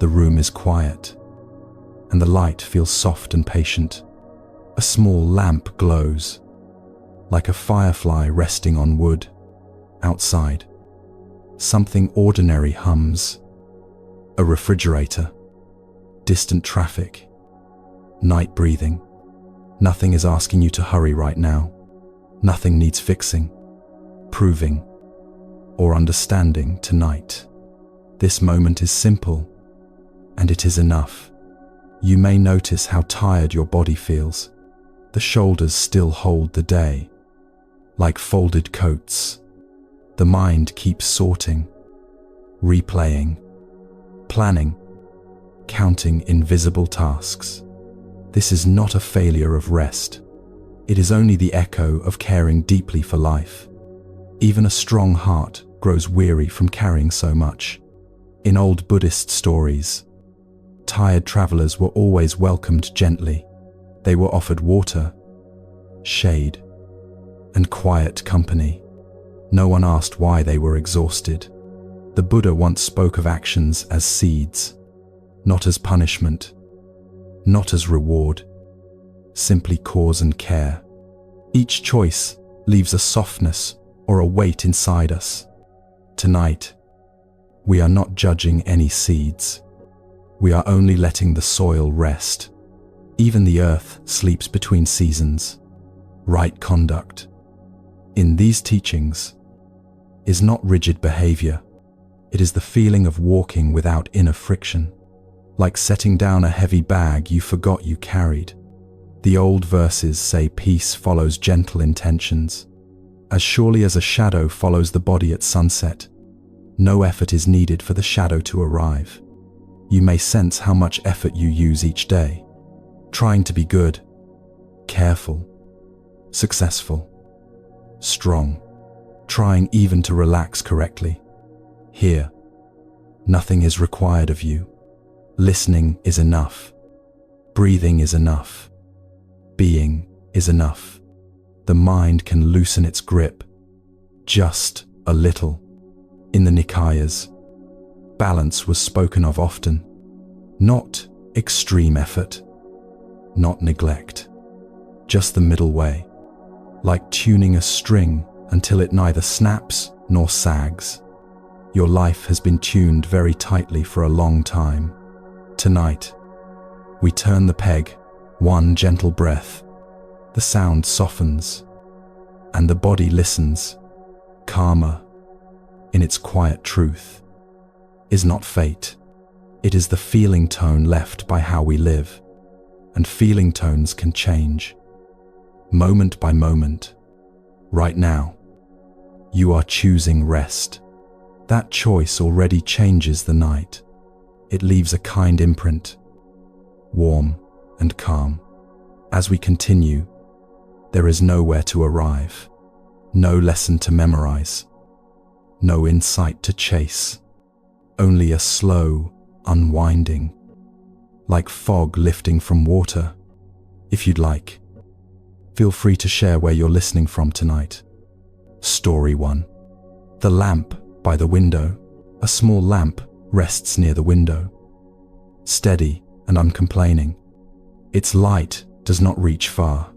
The room is quiet, and the light feels soft and patient. A small lamp glows, like a firefly resting on wood. Outside, something ordinary hums. A refrigerator, distant traffic, night breathing. Nothing is asking you to hurry right now. Nothing needs fixing, proving, or understanding tonight. This moment is simple, and it is enough. You may notice how tired your body feels. The shoulders still hold the day, like folded coats. The mind keeps sorting, replaying, planning, counting invisible tasks. This is not a failure of rest. It is only the echo of caring deeply for life. Even a strong heart grows weary from carrying so much. In old Buddhist stories, tired travelers were always welcomed gently. They were offered water, shade, and quiet company. No one asked why they were exhausted. The Buddha once spoke of actions as seeds, not as punishment, not as reward, simply cause and care. Each choice leaves a softness or a weight inside us. Tonight, we are not judging any seeds. We are only letting the soil rest. Even the earth sleeps between seasons. Right conduct, in these teachings, is not rigid behavior. It is the feeling of walking without inner friction, like setting down a heavy bag you forgot you carried. The old verses say peace follows gentle intentions. As surely as a shadow follows the body at sunset, no effort is needed for the shadow to arrive. You may sense how much effort you use each day, trying to be good, careful, successful, strong, trying even to relax correctly. Here, nothing is required of you. Listening is enough. Breathing is enough. Being is enough. The mind can loosen its grip, just a little. In the Nikayas, balance was spoken of often, not extreme effort, not neglect, just the middle way, like tuning a string until it neither snaps nor sags. Your life has been tuned very tightly for a long time. Tonight, we turn the peg, one gentle breath. The sound softens, and the body listens, calmer, in its quiet truth. Is not fate. It is the feeling tone left by how we live, and feeling tones can change, moment by moment. Right now, you are choosing rest. That choice already changes the night. It leaves a kind imprint, warm and calm. As we continue, there is nowhere to arrive, no lesson to memorize, no insight to chase, only a slow unwinding, like fog lifting from water. If you'd like, feel free to share where you're listening from tonight. Story 1. The lamp by the window. A small lamp rests near the window, steady and uncomplaining. Its light does not reach far,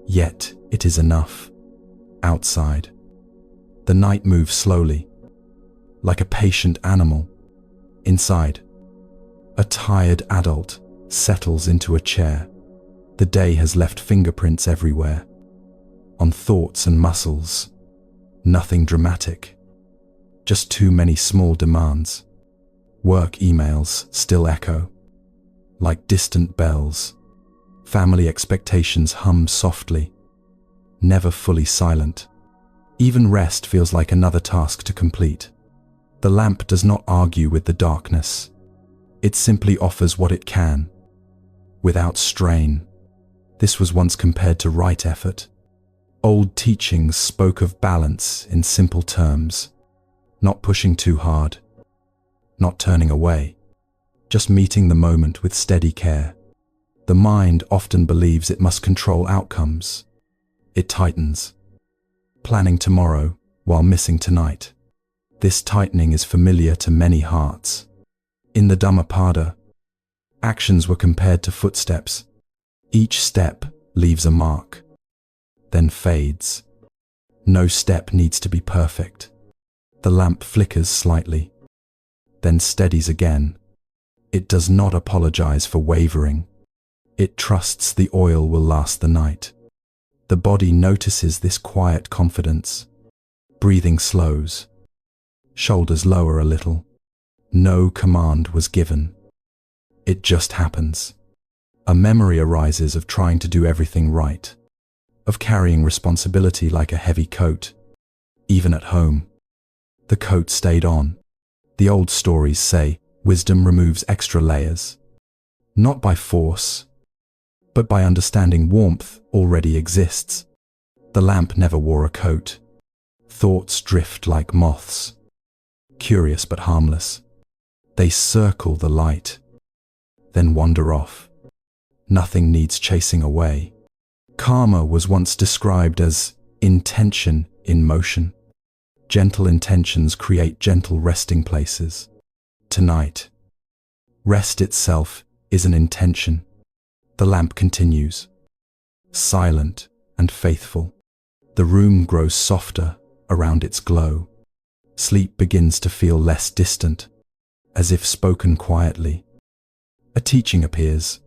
yet it is enough. Outside, the night moves slowly, like a patient animal. Inside, a tired adult settles into a chair. The day has left fingerprints everywhere, on thoughts and muscles. Nothing dramatic, just too many small demands. Work emails still echo, like distant bells. Family expectations hum softly, never fully silent. Even rest feels like another task to complete. The lamp does not argue with the darkness. It simply offers what it can, without strain. This was once compared to right effort. Old teachings spoke of balance in simple terms, not pushing too hard, not turning away, just meeting the moment with steady care. The mind often believes it must control outcomes. It tightens, planning tomorrow while missing tonight. This tightening is familiar to many hearts. In the Dhammapada, actions were compared to footsteps. Each step leaves a mark, then fades. No step needs to be perfect. The lamp flickers slightly, then steadies again. It does not apologize for wavering. It trusts the oil will last the night. The body notices this quiet confidence. Breathing slows. Shoulders lower a little. No command was given. It just happens. A memory arises of trying to do everything right, of carrying responsibility like a heavy coat. Even at home, the coat stayed on. The old stories say wisdom removes extra layers, not by force, but by understanding warmth already exists. The lamp never wore a coat. Thoughts drift like moths, curious but harmless. They circle the light, then wander off. Nothing needs chasing away. Karma was once described as intention in motion. Gentle intentions create gentle resting places. Tonight, rest itself is an intention. The lamp continues, silent and faithful. The room grows softer around its glow. Sleep begins to feel less distant, as if spoken quietly. A teaching appears.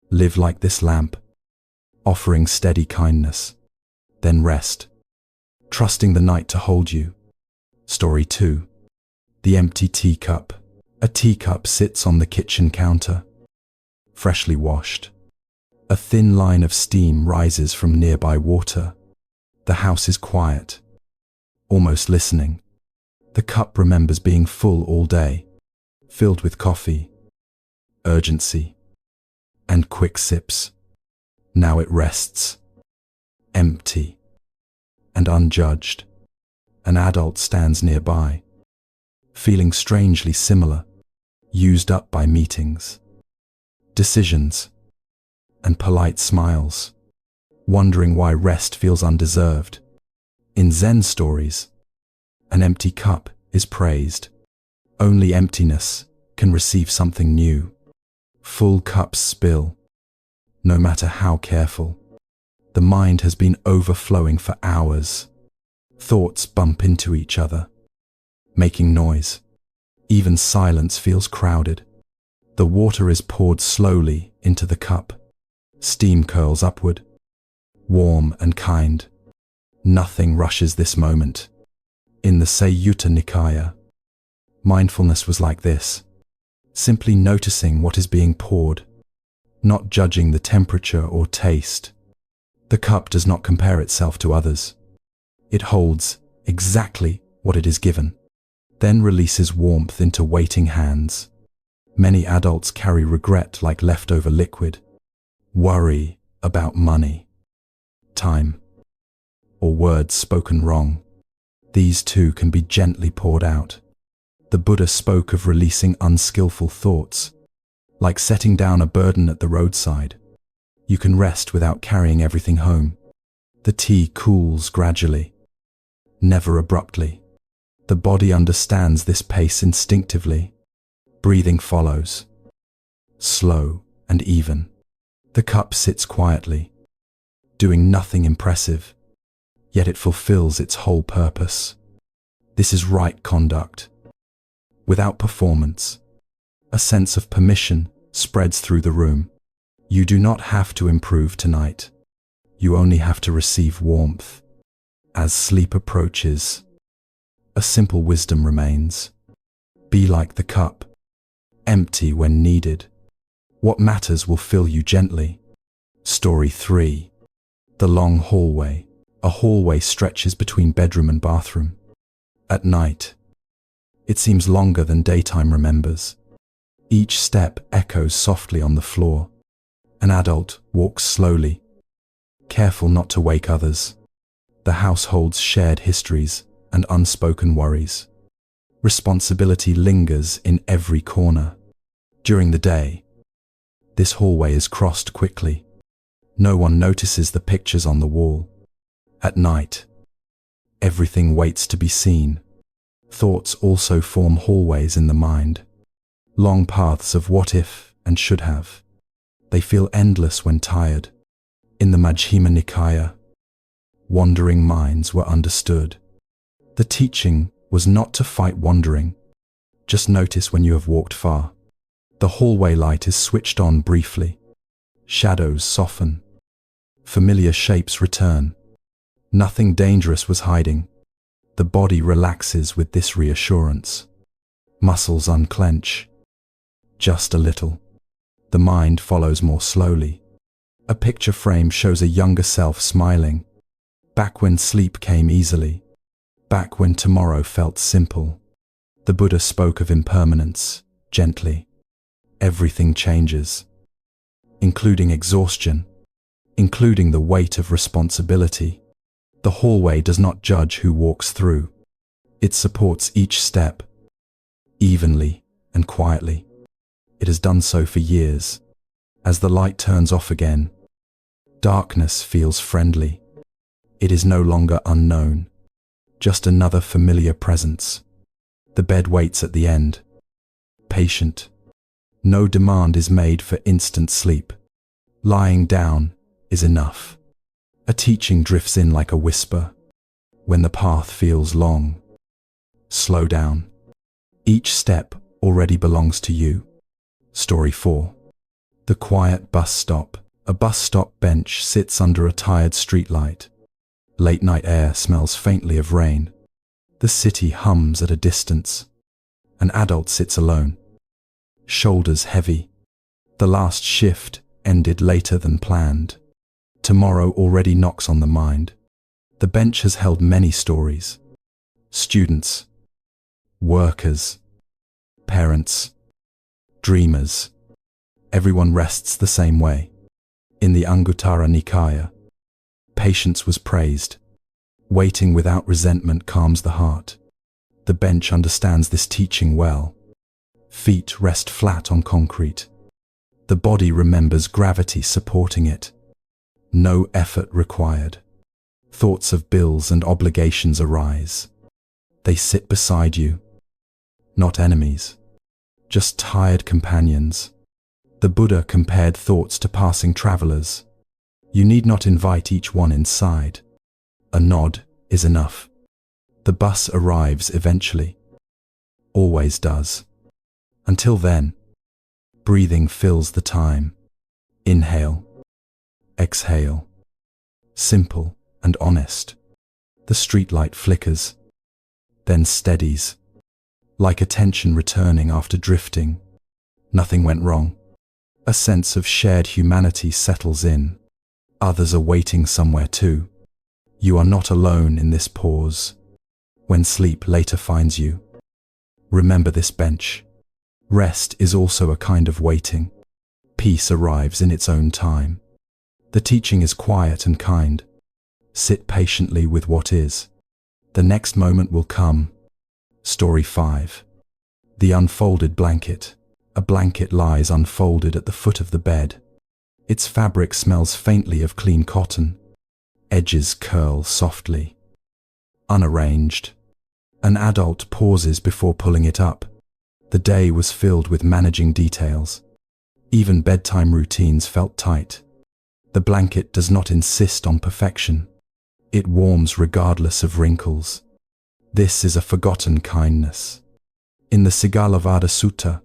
Live like this lamp, offering steady kindness. Then rest, trusting the night to hold you. Story 2. The empty teacup. A teacup sits on the kitchen counter, freshly washed. A thin line of steam rises from nearby water. The house is quiet, almost listening. The cup remembers being full all day, filled with coffee, urgency, and quick sips. Now it rests, empty and unjudged. An adult stands nearby, feeling strangely similar, used up by meetings, decisions, and polite smiles, wondering why rest feels undeserved. In Zen stories, an empty cup is praised. Only emptiness can receive something new. Full cups spill, no matter how careful. The mind has been overflowing for hours. Thoughts bump into each other, making noise. Even silence feels crowded. The water is poured slowly into the cup. Steam curls upward, warm and kind. Nothing rushes this moment. In the Sayutta Nikaya, mindfulness was like this, simply noticing what is being poured, not judging the temperature or taste. The cup does not compare itself to others. It holds exactly what it is given, then releases warmth into waiting hands. Many adults carry regret like leftover liquid, worry about money, time, or words spoken wrong. These too can be gently poured out. The Buddha spoke of releasing unskillful thoughts, like setting down a burden at the roadside. You can rest without carrying everything home. The tea cools gradually, never abruptly. The body understands this pace instinctively. Breathing follows, slow and even. The cup sits quietly, doing nothing impressive, yet it fulfills its whole purpose. This is right conduct, without performance. A sense of permission spreads through the room. You do not have to improve tonight. You only have to receive warmth. As sleep approaches, a simple wisdom remains. Be like the cup, empty when needed. What matters will fill you gently. Story 3. The long hallway. A hallway stretches between bedroom and bathroom. At night, it seems longer than daytime remembers. Each step echoes softly on the floor. An adult walks slowly, careful not to wake others. The house holds shared histories and unspoken worries. Responsibility lingers in every corner. During the day, this hallway is crossed quickly. No one notices the pictures on the wall. At night, everything waits to be seen. Thoughts also form hallways in the mind. Long paths of what if and should have. They feel endless when tired. In the Majjhima Nikaya, wandering minds were understood. The teaching was not to fight wandering. Just notice when you have walked far. The hallway light is switched on briefly. Shadows soften. Familiar shapes return. Nothing dangerous was hiding. The body relaxes with this reassurance. Muscles unclench. Just a little. The mind follows more slowly. A picture frame shows a younger self smiling. Back when sleep came easily. Back when tomorrow felt simple. The Buddha spoke of impermanence, gently. Everything changes, including exhaustion, including the weight of responsibility. The hallway does not judge who walks through. It supports each step, evenly and quietly. It has done so for years. As the light turns off again, darkness feels friendly. It is no longer unknown, just another familiar presence. The bed waits at the end, patient. No demand is made for instant sleep. Lying down is enough. A teaching drifts in like a whisper. When the path feels long, slow down. Each step already belongs to you. Story 4. The quiet bus stop. A bus stop bench sits under a tired streetlight. Late night air smells faintly of rain. The city hums at a distance. An adult sits alone. Shoulders heavy. The last shift ended later than planned. Tomorrow already knocks on the mind. The bench has held many stories. Students, workers, parents, dreamers. Everyone rests the same way. In the Anguttara Nikaya, patience was praised. Waiting without resentment calms the heart. The bench understands this teaching well. Feet rest flat on concrete. The body remembers gravity supporting it. No effort required. Thoughts of bills and obligations arise. They sit beside you. Not enemies, just tired companions. The Buddha compared thoughts to passing travelers. You need not invite each one inside. A nod is enough. The bus arrives eventually. Always does. Until then, breathing fills the time. Inhale. Exhale. Simple and honest. The streetlight flickers, then steadies. Like attention returning after drifting. Nothing went wrong. A sense of shared humanity settles in. Others are waiting somewhere too. You are not alone in this pause. When sleep later finds you, remember this bench. Rest is also a kind of waiting. Peace arrives in its own time. The teaching is quiet and kind. Sit patiently with what is. The next moment will come. Story 5. The unfolded blanket. A blanket lies unfolded at the foot of the bed. Its fabric smells faintly of clean cotton. Edges curl softly. Unarranged. An adult pauses before pulling it up. The day was filled with managing details. Even bedtime routines felt tight. The blanket does not insist on perfection. It warms regardless of wrinkles. This is a forgotten kindness. In the Sigalovada Sutta,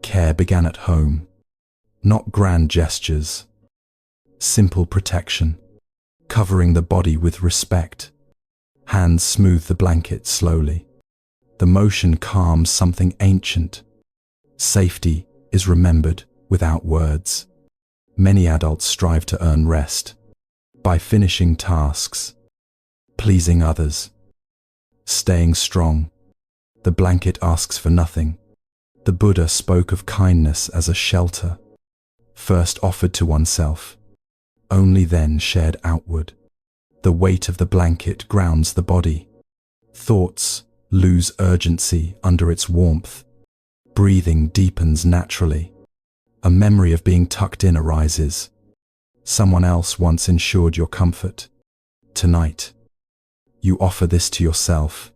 care began at home. Not grand gestures. Simple protection. Covering the body with respect. Hands smooth the blanket slowly. The motion calms something ancient. Safety is remembered without words. Many adults strive to earn rest by finishing tasks, pleasing others, staying strong. The blanket asks for nothing. The Buddha spoke of kindness as a shelter, first offered to oneself, only then shared outward. The weight of the blanket grounds the body. Thoughts lose urgency under its warmth. Breathing deepens naturally. A memory of being tucked in arises. Someone else once ensured your comfort. Tonight, you offer this to yourself.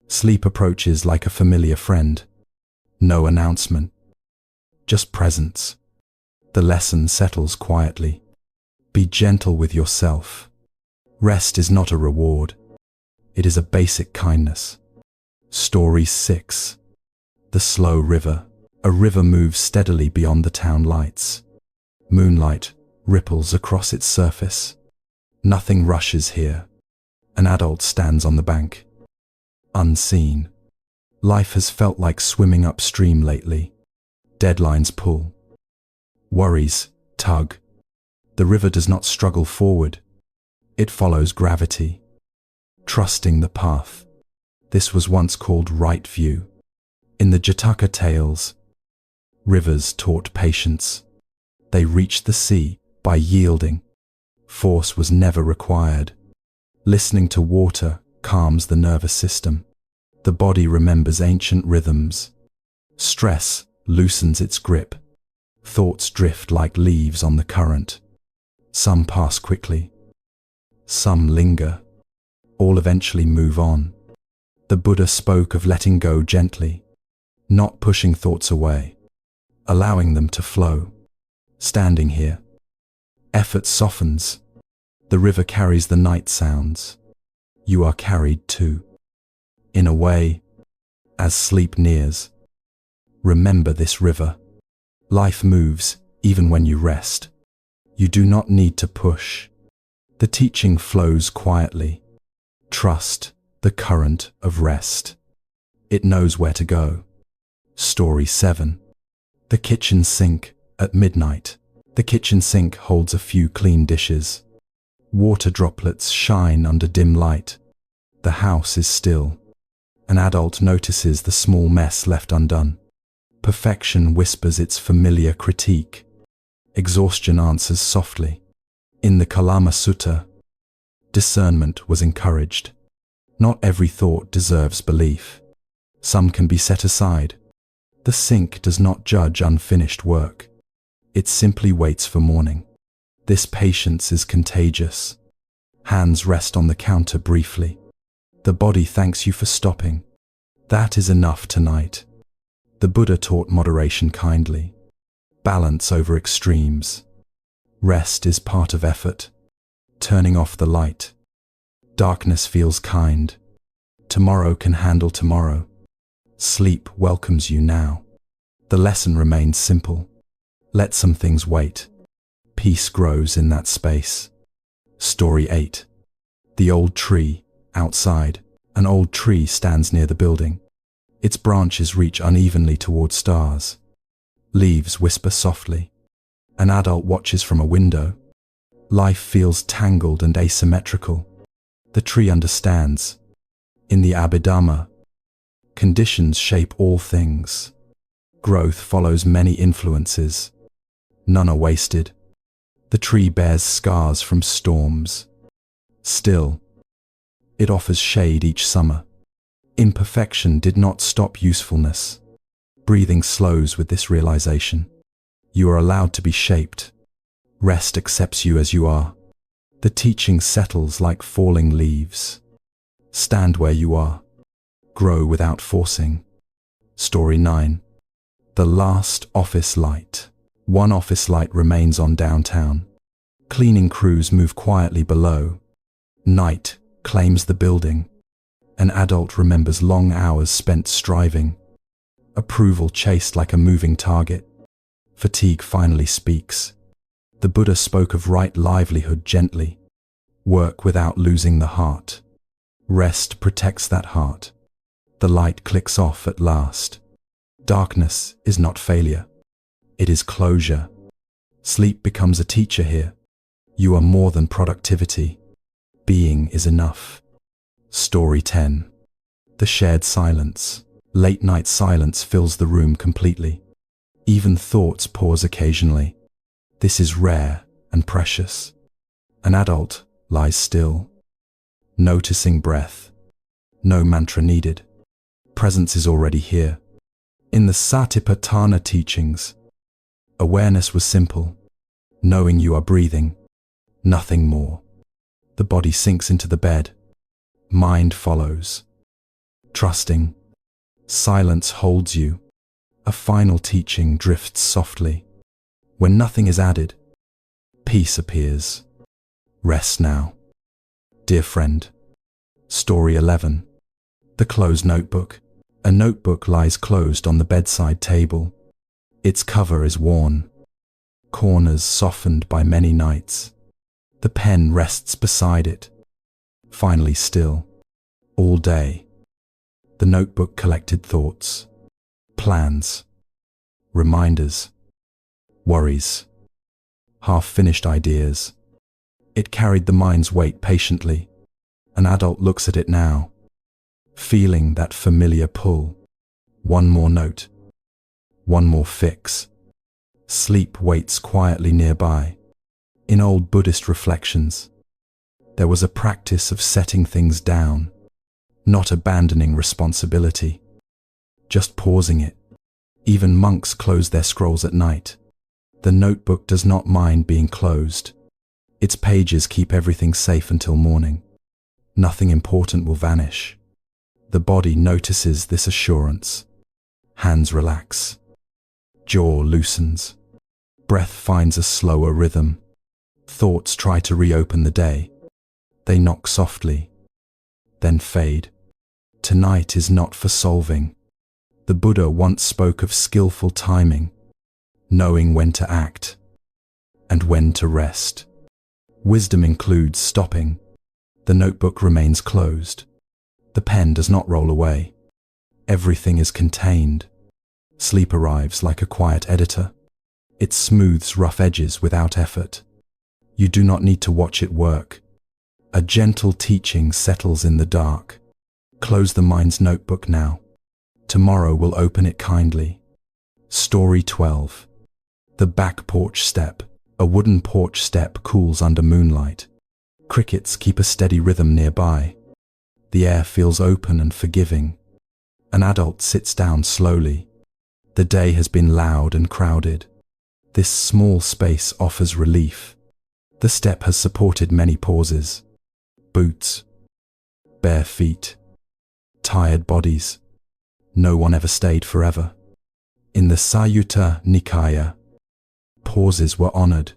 Sleep approaches like a familiar friend. No announcement, just presence. The lesson settles quietly. Be gentle with yourself. Rest is not a reward. It is a basic kindness. Story 6. The slow river. A river moves steadily beyond the town lights. Moonlight ripples across its surface. Nothing rushes here. An adult stands on the bank. Unseen. Life has felt like swimming upstream lately. Deadlines pull. Worries tug. The river does not struggle forward. It follows gravity. Trusting the path. This was once called right view. In the Jataka tales, rivers taught patience. They reached the sea by yielding. Force was never required. Listening to water calms the nervous system. The body remembers ancient rhythms. Stress loosens its grip. Thoughts drift like leaves on the current. Some pass quickly. Some linger. All eventually move on. The Buddha spoke of letting go gently, not pushing thoughts away, allowing them to flow. Standing here, effort softens. The river carries the night sounds. You are carried too. In a way, as sleep nears. Remember this river. Life moves even when you rest. You do not need to push. The teaching flows quietly. Trust the current of rest. It knows where to go. Story 7. The kitchen sink. At midnight, the kitchen sink holds a few clean dishes. Water droplets shine under dim light. The house is still. An adult notices the small mess left undone. Perfection whispers its familiar critique. Exhaustion answers softly. In the Kalama Sutta, discernment was encouraged. Not every thought deserves belief. Some can be set aside. The sink does not judge unfinished work. It simply waits for morning. This patience is contagious. Hands rest on the counter briefly. The body thanks you for stopping. That is enough tonight. The Buddha taught moderation kindly. Balance over extremes. Rest is part of effort. Turning off the light. Darkness feels kind. Tomorrow can handle tomorrow. Sleep welcomes you now. The lesson remains simple. Let some things wait. Peace grows in that space. Story 8. The old tree. Outside, an old tree stands near the building. Its branches reach unevenly toward stars. Leaves whisper softly. An adult watches from a window. Life feels tangled and asymmetrical. The tree understands. In the Abhidhamma, conditions shape all things. Growth follows many influences. None are wasted. The tree bears scars from storms. Still, it offers shade each summer. Imperfection did not stop usefulness. Breathing slows with this realization. You are allowed to be shaped. Rest accepts you as you are. The teaching settles like falling leaves. Stand where you are. Grow without forcing. Story 9. The last office light. One office light remains on downtown. Cleaning crews move quietly below. Night claims the building. An adult remembers long hours spent striving. Approval chased like a moving target. Fatigue finally speaks. The Buddha spoke of right livelihood gently. Work without losing the heart. Rest protects that heart. The light clicks off at last. Darkness is not failure. It is closure. Sleep becomes a teacher here. You are more than productivity. Being is enough. Story 10. The shared silence. Late night silence fills the room completely. Even thoughts pause occasionally. This is rare and precious. An adult lies still, noticing breath. No mantra needed. Presence is already here. In the Satipatthana teachings, awareness was simple. Knowing you are breathing. Nothing more. The body sinks into the bed. Mind follows. Trusting. Silence holds you. A final teaching drifts softly. When nothing is added, peace appears. Rest now. Dear friend. Story 11. The Closed Notebook. A notebook lies closed on the bedside table. Its cover is worn, corners softened by many nights. The pen rests beside it, finally still. All day, the notebook collected thoughts, plans, reminders, worries, half-finished ideas. It carried the mind's weight patiently. An adult looks at it now, feeling that familiar pull. One more note, one more fix. Sleep waits quietly nearby. In old Buddhist reflections, there was a practice of setting things down, not abandoning responsibility, just pausing it. Even monks close their scrolls at night. The notebook does not mind being closed. Its pages keep everything safe until morning. Nothing important will vanish. The body notices this assurance. Hands relax. Jaw loosens. Breath finds a slower rhythm. Thoughts try to reopen the day. They knock softly, then fade. Tonight is not for solving. The Buddha once spoke of skillful timing, knowing when to act and when to rest. Wisdom includes stopping. The notebook remains closed. The pen does not roll away. Everything is contained. Sleep arrives like a quiet editor. It smooths rough edges without effort. You do not need to watch it work. A gentle teaching settles in the dark. Close the mind's notebook now. Tomorrow will open it kindly. Story 12. The Back Porch Step. A wooden porch step cools under moonlight. Crickets keep a steady rhythm nearby. The air feels open and forgiving. An adult sits down slowly. The day has been loud and crowded. This small space offers relief. The step has supported many pauses. Boots, bare feet, tired bodies. No one ever stayed forever. In the Sayutta Nikaya, pauses were honored.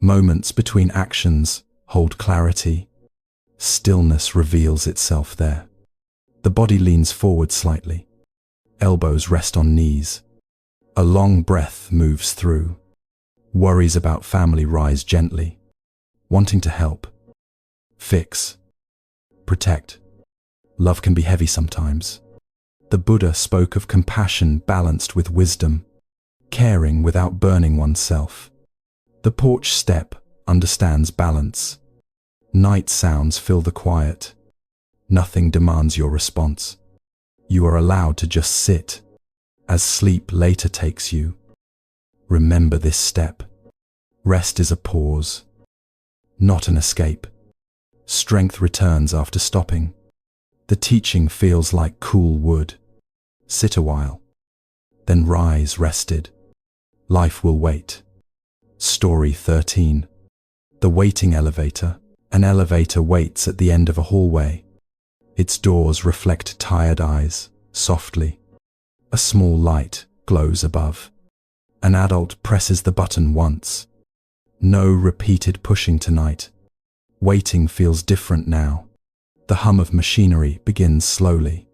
Moments between actions hold clarity. Stillness reveals itself there. The body leans forward slightly. Elbows rest on knees. A long breath moves through. Worries about family rise gently, wanting to help, fix, protect. Love can be heavy sometimes. The Buddha spoke of compassion balanced with wisdom, caring without burning oneself. The porch step understands balance. Night sounds fill the quiet. Nothing demands your response. You are allowed to just sit, as sleep later takes you. Remember this step. Rest is a pause, not an escape. Strength returns after stopping. The teaching feels like cool wood. Sit a while, then rise rested. Life will wait. Story 13. The Waiting Elevator. An elevator waits at the end of a hallway. Its doors reflect tired eyes, softly. A small light glows above. An adult presses the button once. No repeated pushing tonight. Waiting feels different now. The hum of machinery begins slowly.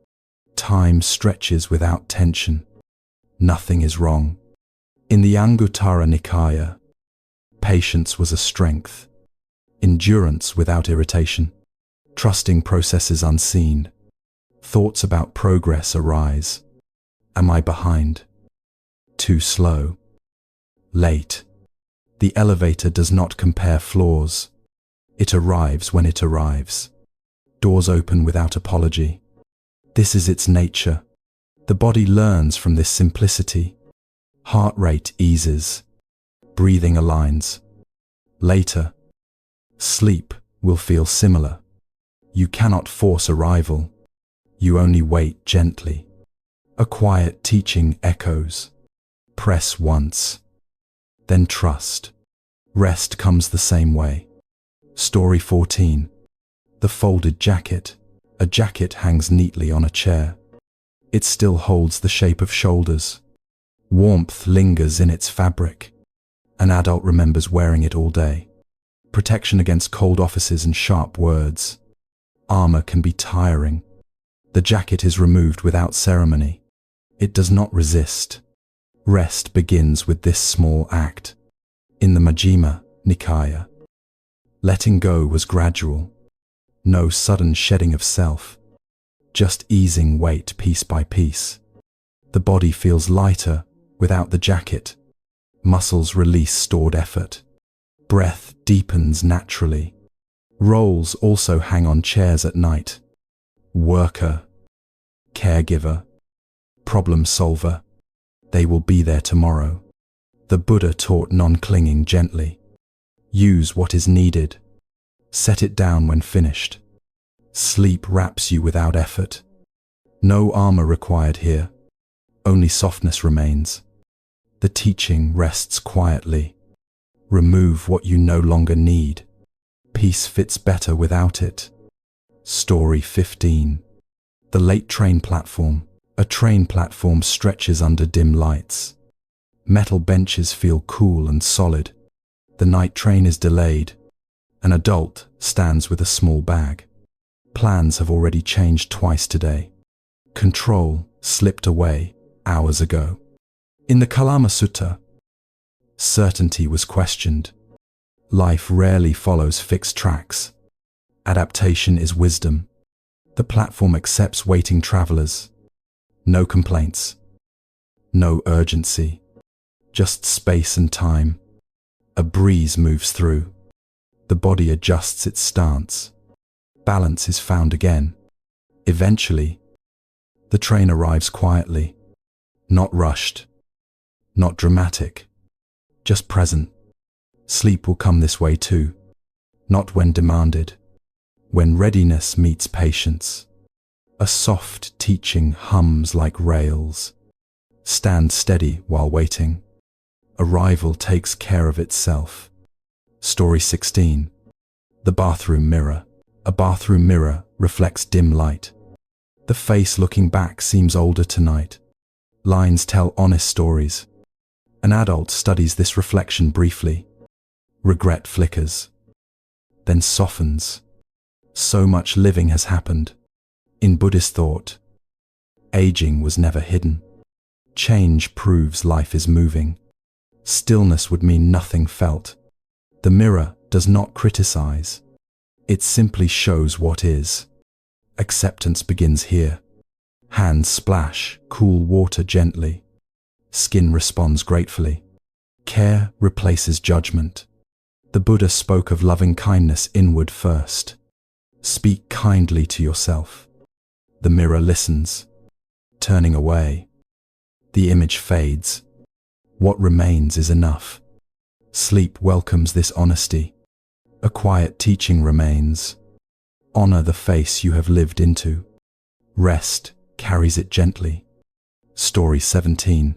Time stretches without tension. Nothing is wrong. In the Anguttara Nikaya, patience was a strength. Endurance without irritation. Trusting processes unseen. Thoughts about progress arise. Am I behind? Too slow? Late? The elevator does not compare floors. It arrives when it arrives. Doors open without apology. This is its nature. The body learns from this simplicity. Heart rate eases. Breathing aligns. Later, sleep will feel similar. You cannot force arrival. You only wait gently. A quiet teaching echoes. Press once, then trust. Rest comes the same way. Story 14. The Folded Jacket. A jacket hangs neatly on a chair. It still holds the shape of shoulders. Warmth lingers in its fabric. An adult remembers wearing it all day. Protection against cold offices and sharp words. Armor can be tiring. The jacket is removed without ceremony. It does not resist. Rest begins with this small act. In the Majjhima Nikaya, letting go was gradual. No sudden shedding of self. Just easing weight piece by piece. The body feels lighter without the jacket. Muscles release stored effort. Breath deepens naturally. Roles also hang on chairs at night. Worker, caregiver, problem solver. They will be there tomorrow. The Buddha taught non-clinging gently. Use what is needed. Set it down when finished. Sleep wraps you without effort. No armor required here. Only softness remains. The teaching rests quietly. Remove what you no longer need. Peace fits better without it. Story 15. The late train platform. A train platform stretches under dim lights. Metal benches feel cool and solid. The night train is delayed. An adult stands with a small bag. Plans have already changed twice today. Control slipped away hours ago. In the Kalama Sutta, certainty was questioned. Life rarely follows fixed tracks. Adaptation is wisdom. The platform accepts waiting travelers. No complaints. No urgency. Just space and time. A breeze moves through. The body adjusts its stance. Balance is found again. Eventually, the train arrives quietly. Not rushed. Not dramatic. Just present. Sleep will come this way too. Not when demanded. When readiness meets patience. A soft teaching hums like rails. Stand steady while waiting. Arrival takes care of itself. Story 16. The bathroom mirror. A bathroom mirror reflects dim light. The face looking back seems older tonight. Lines tell honest stories. An adult studies this reflection briefly. Regret flickers. Then softens. So much living has happened. In Buddhist thought, aging was never hidden. Change proves life is moving. Stillness would mean nothing felt. The mirror does not criticize. It simply shows what is. Acceptance begins here. Hands splash cool water gently. Skin responds gratefully. Care replaces judgment. The Buddha spoke of loving kindness inward first. Speak kindly to yourself. The mirror listens. Turning away. The image fades. What remains is enough. Sleep welcomes this honesty. A quiet teaching remains. Honor the face you have lived into. Rest carries it gently. Story 17.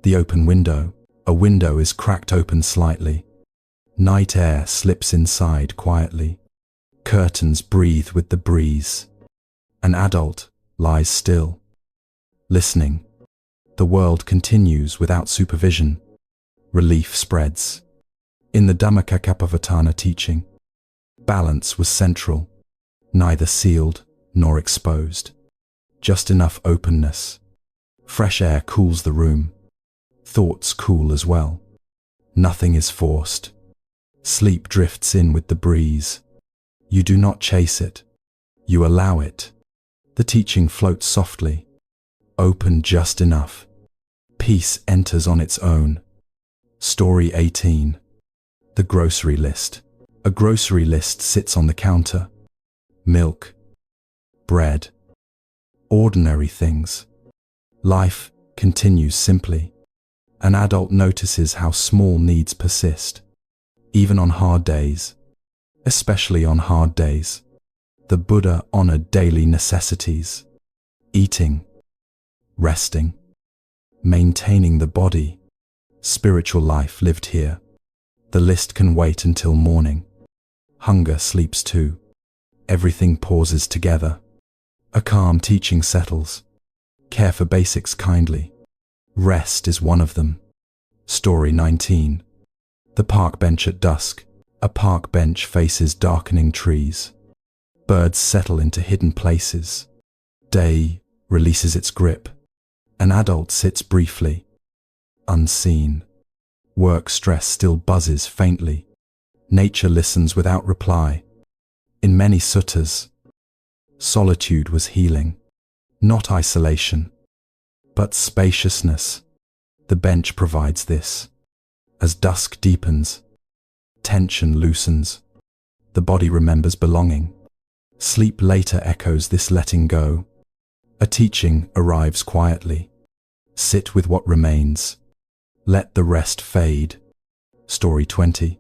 The open window. A window is cracked open slightly. Night air slips inside quietly. Curtains breathe with the breeze. An adult lies still. Listening. The world continues without supervision. Relief spreads. In the Dhammacakkappavattana teaching, balance was central. Neither sealed nor exposed. Just enough openness. Fresh air cools the room. Thoughts cool as well. Nothing is forced. Sleep drifts in with the breeze. You do not chase it. You allow it. The teaching floats softly. Open just enough. Peace enters on its own. Story 18. The grocery list. A grocery list sits on the counter. Milk. Bread. Ordinary things. Life continues simply. An adult notices how small needs persist. Even on hard days. Especially on hard days. The Buddha honored daily necessities. Eating. Resting. Maintaining the body. Spiritual life lived here. The list can wait until morning. Hunger sleeps too. Everything pauses together. A calm teaching settles. Care for basics kindly. Rest is one of them. Story 19. The park bench at dusk. A park bench faces darkening trees. Birds settle into hidden places. Day releases its grip. An adult sits briefly, unseen. Work stress still buzzes faintly. Nature listens without reply. In many suttas, solitude was healing, not isolation, but spaciousness. The bench provides this. As dusk deepens, tension loosens. The body remembers belonging. Sleep later echoes this letting go. A teaching arrives quietly. Sit with what remains. Let the rest fade. Story 20.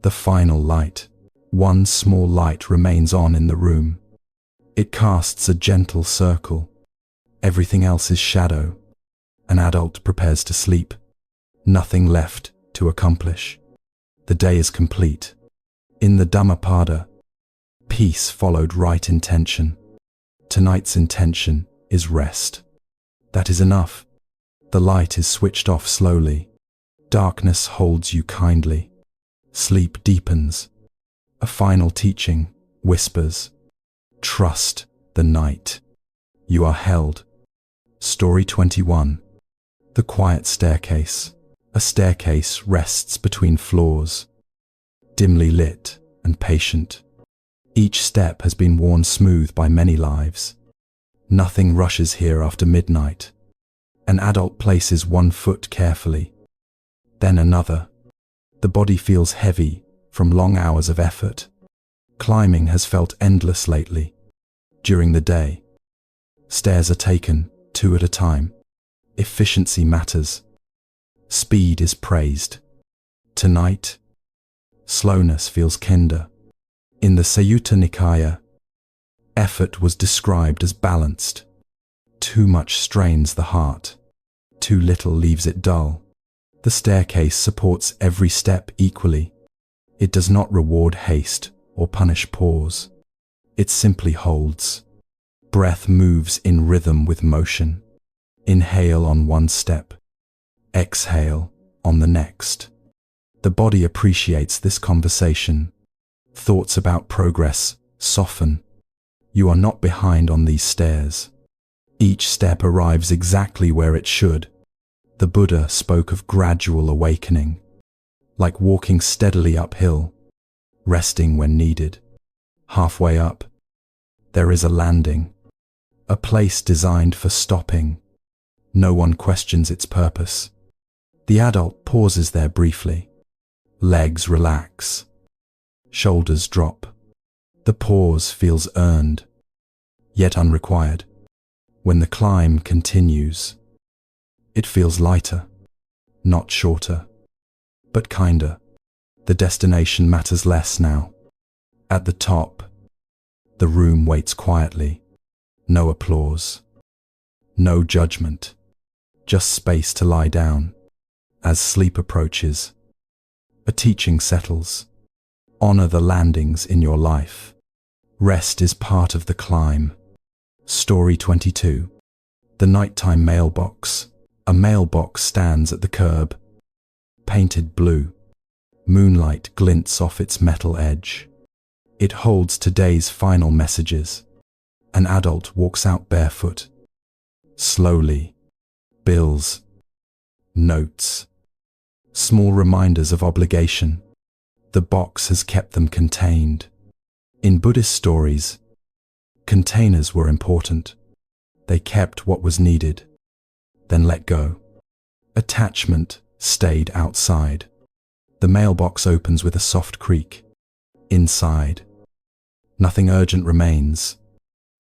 The final light. One small light remains on in the room. It casts a gentle circle. Everything else is shadow. An adult prepares to sleep. Nothing left to accomplish. The day is complete. In the Dhammapada, peace followed right intention. Tonight's intention is rest. That is enough. The light is switched off slowly. Darkness holds you kindly. Sleep deepens. A final teaching whispers, trust the night. You are held. Story 21. The quiet staircase. A staircase rests between floors, dimly lit and patient. Each step has been worn smooth by many lives. Nothing rushes here after midnight. An adult places one foot carefully, then another. The body feels heavy from long hours of effort. Climbing has felt endless lately. During the day, stairs are taken, 2 at a time. Efficiency matters. Speed is praised. Tonight, slowness feels kinder. In the Sutta Nikaya, effort was described as balanced. Too much strains the heart. Too little leaves it dull. The staircase supports every step equally. It does not reward haste or punish pause. It simply holds. Breath moves in rhythm with motion. Inhale on one step. Exhale on the next. The body appreciates this conversation. Thoughts about progress soften. You are not behind on these stairs. Each step arrives exactly where it should. The Buddha spoke of gradual awakening, like walking steadily uphill, resting when needed. Halfway up, there is a landing, a place designed for stopping. No one questions its purpose. The adult pauses there briefly. Legs relax. Shoulders drop. The pause feels earned, yet unrequired. When the climb continues, it feels lighter, not shorter, but kinder. The destination matters less now. At the top, the room waits quietly. No applause, no judgment, just space to lie down. As sleep approaches, a teaching settles. Honor the landings in your life. Rest is part of the climb. Story 22. The nighttime mailbox. A mailbox stands at the curb, painted blue. Moonlight glints off its metal edge. It holds today's final messages. An adult walks out barefoot. Slowly. Bills. Notes. Small reminders of obligation. The box has kept them contained. In Buddhist stories, containers were important. They kept what was needed, then let go. Attachment stayed outside. The mailbox opens with a soft creak. Inside, nothing urgent remains.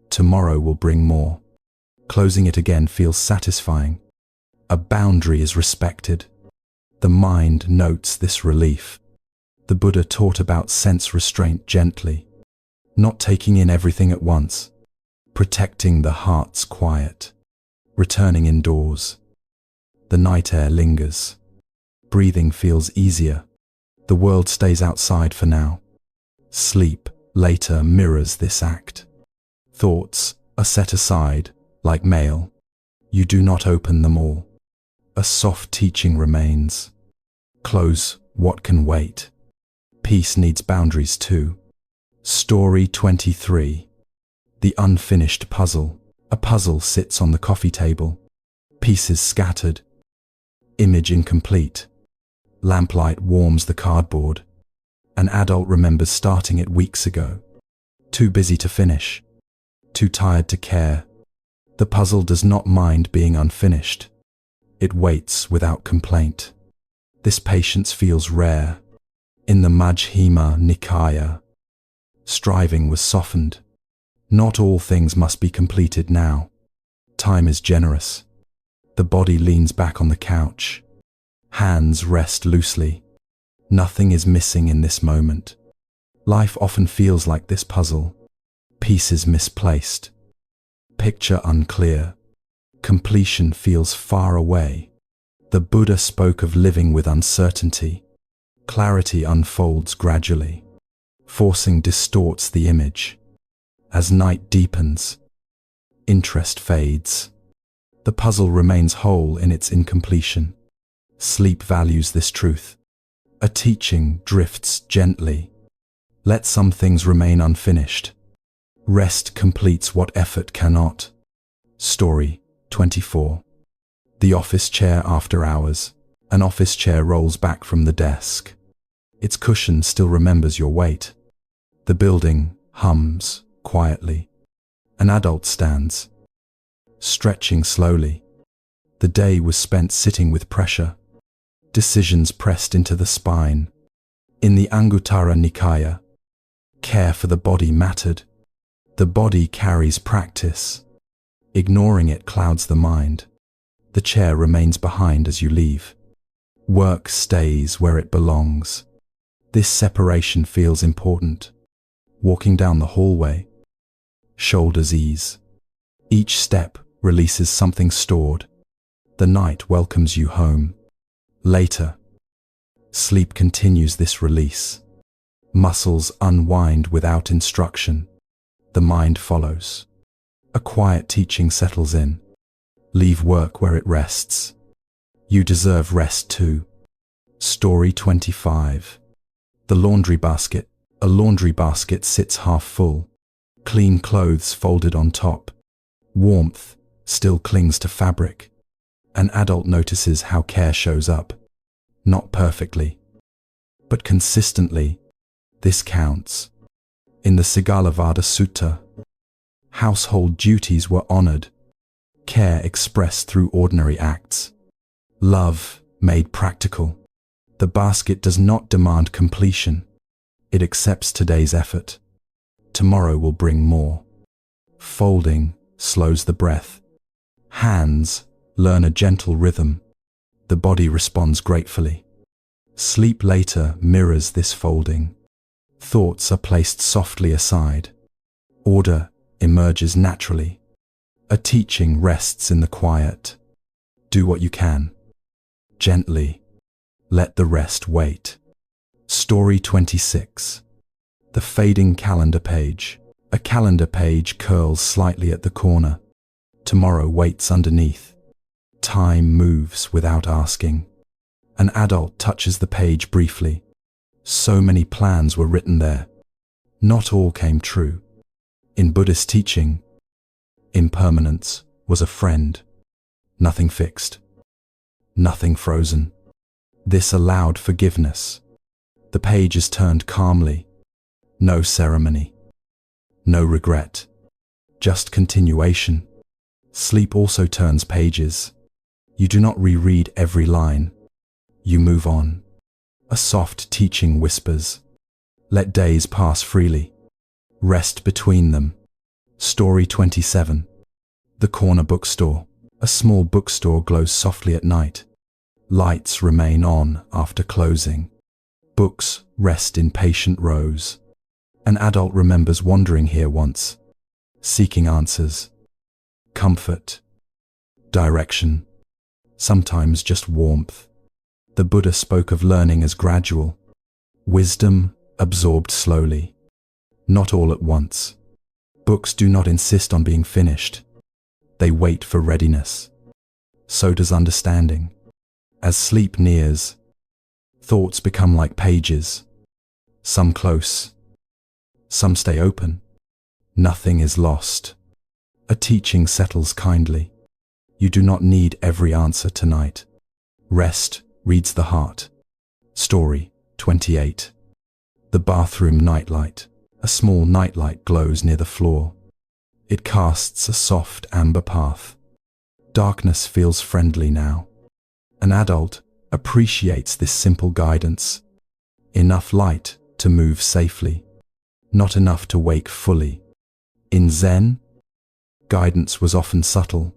Tomorrow will bring more. Closing it again feels satisfying. A boundary is respected. The mind notes this relief. The Buddha taught about sense restraint gently, not taking in everything at once, protecting the heart's quiet, returning indoors. The night air lingers. Breathing feels easier. The world stays outside for now. Sleep later mirrors this act. Thoughts are set aside, like mail. You do not open them all. A soft teaching remains. Close what can wait. Peace needs boundaries too. Story 23. The unfinished puzzle. A puzzle sits on the coffee table. Pieces scattered. Image incomplete. Lamplight warms the cardboard. An adult remembers starting it weeks ago. Too busy to finish. Too tired to care. The puzzle does not mind being unfinished. It waits without complaint. This patience feels rare. In the Majjhima Nikaya, striving was softened. Not all things must be completed now. Time is generous. The body leans back on the couch. Hands rest loosely. Nothing is missing in this moment. Life often feels like this puzzle. Pieces misplaced. Picture unclear. Completion feels far away. The Buddha spoke of living with uncertainty. Clarity unfolds gradually. Forcing distorts the image. As night deepens, interest fades. The puzzle remains whole in its incompletion. Sleep values this truth. A teaching drifts gently. Let some things remain unfinished. Rest completes what effort cannot. Story 24. The office chair after hours. An office chair rolls back from the desk. Its cushion still remembers your weight. The building hums quietly. An adult stands, stretching slowly. The day was spent sitting with pressure. Decisions pressed into the spine. In the Anguttara Nikaya, care for the body mattered. The body carries practice. Ignoring it clouds the mind. The chair remains behind as you leave. Work stays where it belongs. This separation feels important. Walking down the hallway, shoulders ease. Each step releases something stored. The night welcomes you home. Later, sleep continues this release. Muscles unwind without instruction. The mind follows. A quiet teaching settles in. Leave work where it rests. You deserve rest too. Story 25. The laundry basket. A laundry basket sits half full. Clean clothes folded on top. Warmth still clings to fabric. An adult notices how care shows up. Not perfectly, but consistently. This counts. In the Sigalavada Sutta, household duties were honored. Care expressed through ordinary acts. Love made practical. The basket does not demand completion. It accepts today's effort. Tomorrow will bring more. Folding slows the breath. Hands learn a gentle rhythm. The body responds gratefully. Sleep later mirrors this folding. Thoughts are placed softly aside. Order emerges naturally. A teaching rests in the quiet. Do what you can. Gently. Let the rest wait. Story 26. The fading calendar page. A calendar page curls slightly at the corner. Tomorrow waits underneath. Time moves without asking. An adult touches the page briefly. So many plans were written there. Not all came true. In Buddhist teaching, impermanence was a friend. Nothing fixed. Nothing frozen. This allowed forgiveness. The page is turned calmly. No ceremony. No regret. Just continuation. Sleep also turns pages. You do not reread every line. You move on. A soft teaching whispers. Let days pass freely. Rest between them. Story 27. The corner bookstore. A small bookstore glows softly at night. Lights remain on after closing. Books rest in patient rows. An adult remembers wandering here once, seeking answers, comfort, direction, sometimes just warmth. The Buddha spoke of learning as gradual, wisdom absorbed slowly, not all at once. Books do not insist on being finished. They wait for readiness. So does understanding. As sleep nears, thoughts become like pages, some close, some stay open. Nothing is lost. A teaching settles kindly. You do not need every answer tonight. Rest reads the heart. Story 28. The bathroom nightlight. A small nightlight glows near the floor. It casts a soft amber path. Darkness feels friendly now. An adult appreciates this simple guidance. Enough light to move safely, not enough to wake fully. In Zen, guidance was often subtle,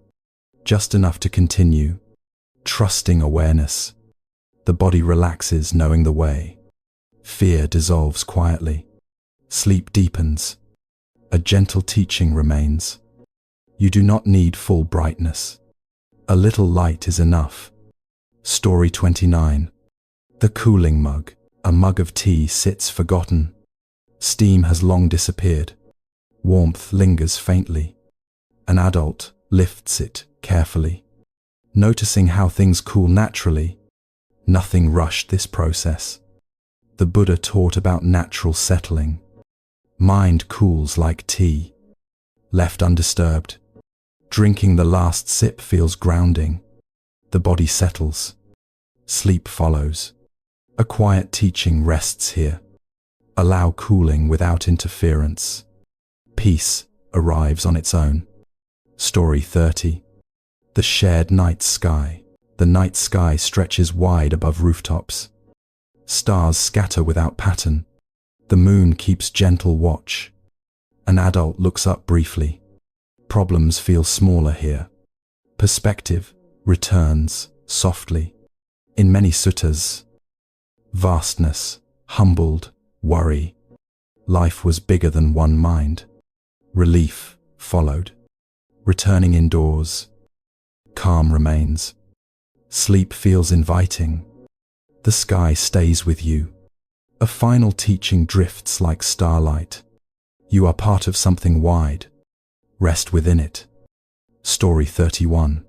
just enough to continue, trusting awareness. The body relaxes knowing the way. Fear dissolves quietly. Sleep deepens. A gentle teaching remains. You do not need full brightness. A little light is enough. Story 29. The cooling mug. A mug of tea sits forgotten. Steam has long disappeared. Warmth lingers faintly. An adult lifts it carefully, noticing how things cool naturally. Nothing rushed this process. The Buddha taught about natural settling. Mind cools like tea, left undisturbed. Drinking the last sip feels grounding. The body settles. Sleep follows. A quiet teaching rests here. Allow cooling without interference. Peace arrives on its own. Story 30. The shared night sky. The night sky stretches wide above rooftops. Stars scatter without pattern. The moon keeps gentle watch. An adult looks up briefly. Problems feel smaller here. Perspective returns softly. In many suttas, vastness, humbled, worry. Life was bigger than one mind. Relief followed. Returning indoors, calm remains. Sleep feels inviting. The sky stays with you. A final teaching drifts like starlight. You are part of something wide. Rest within it. Story 31.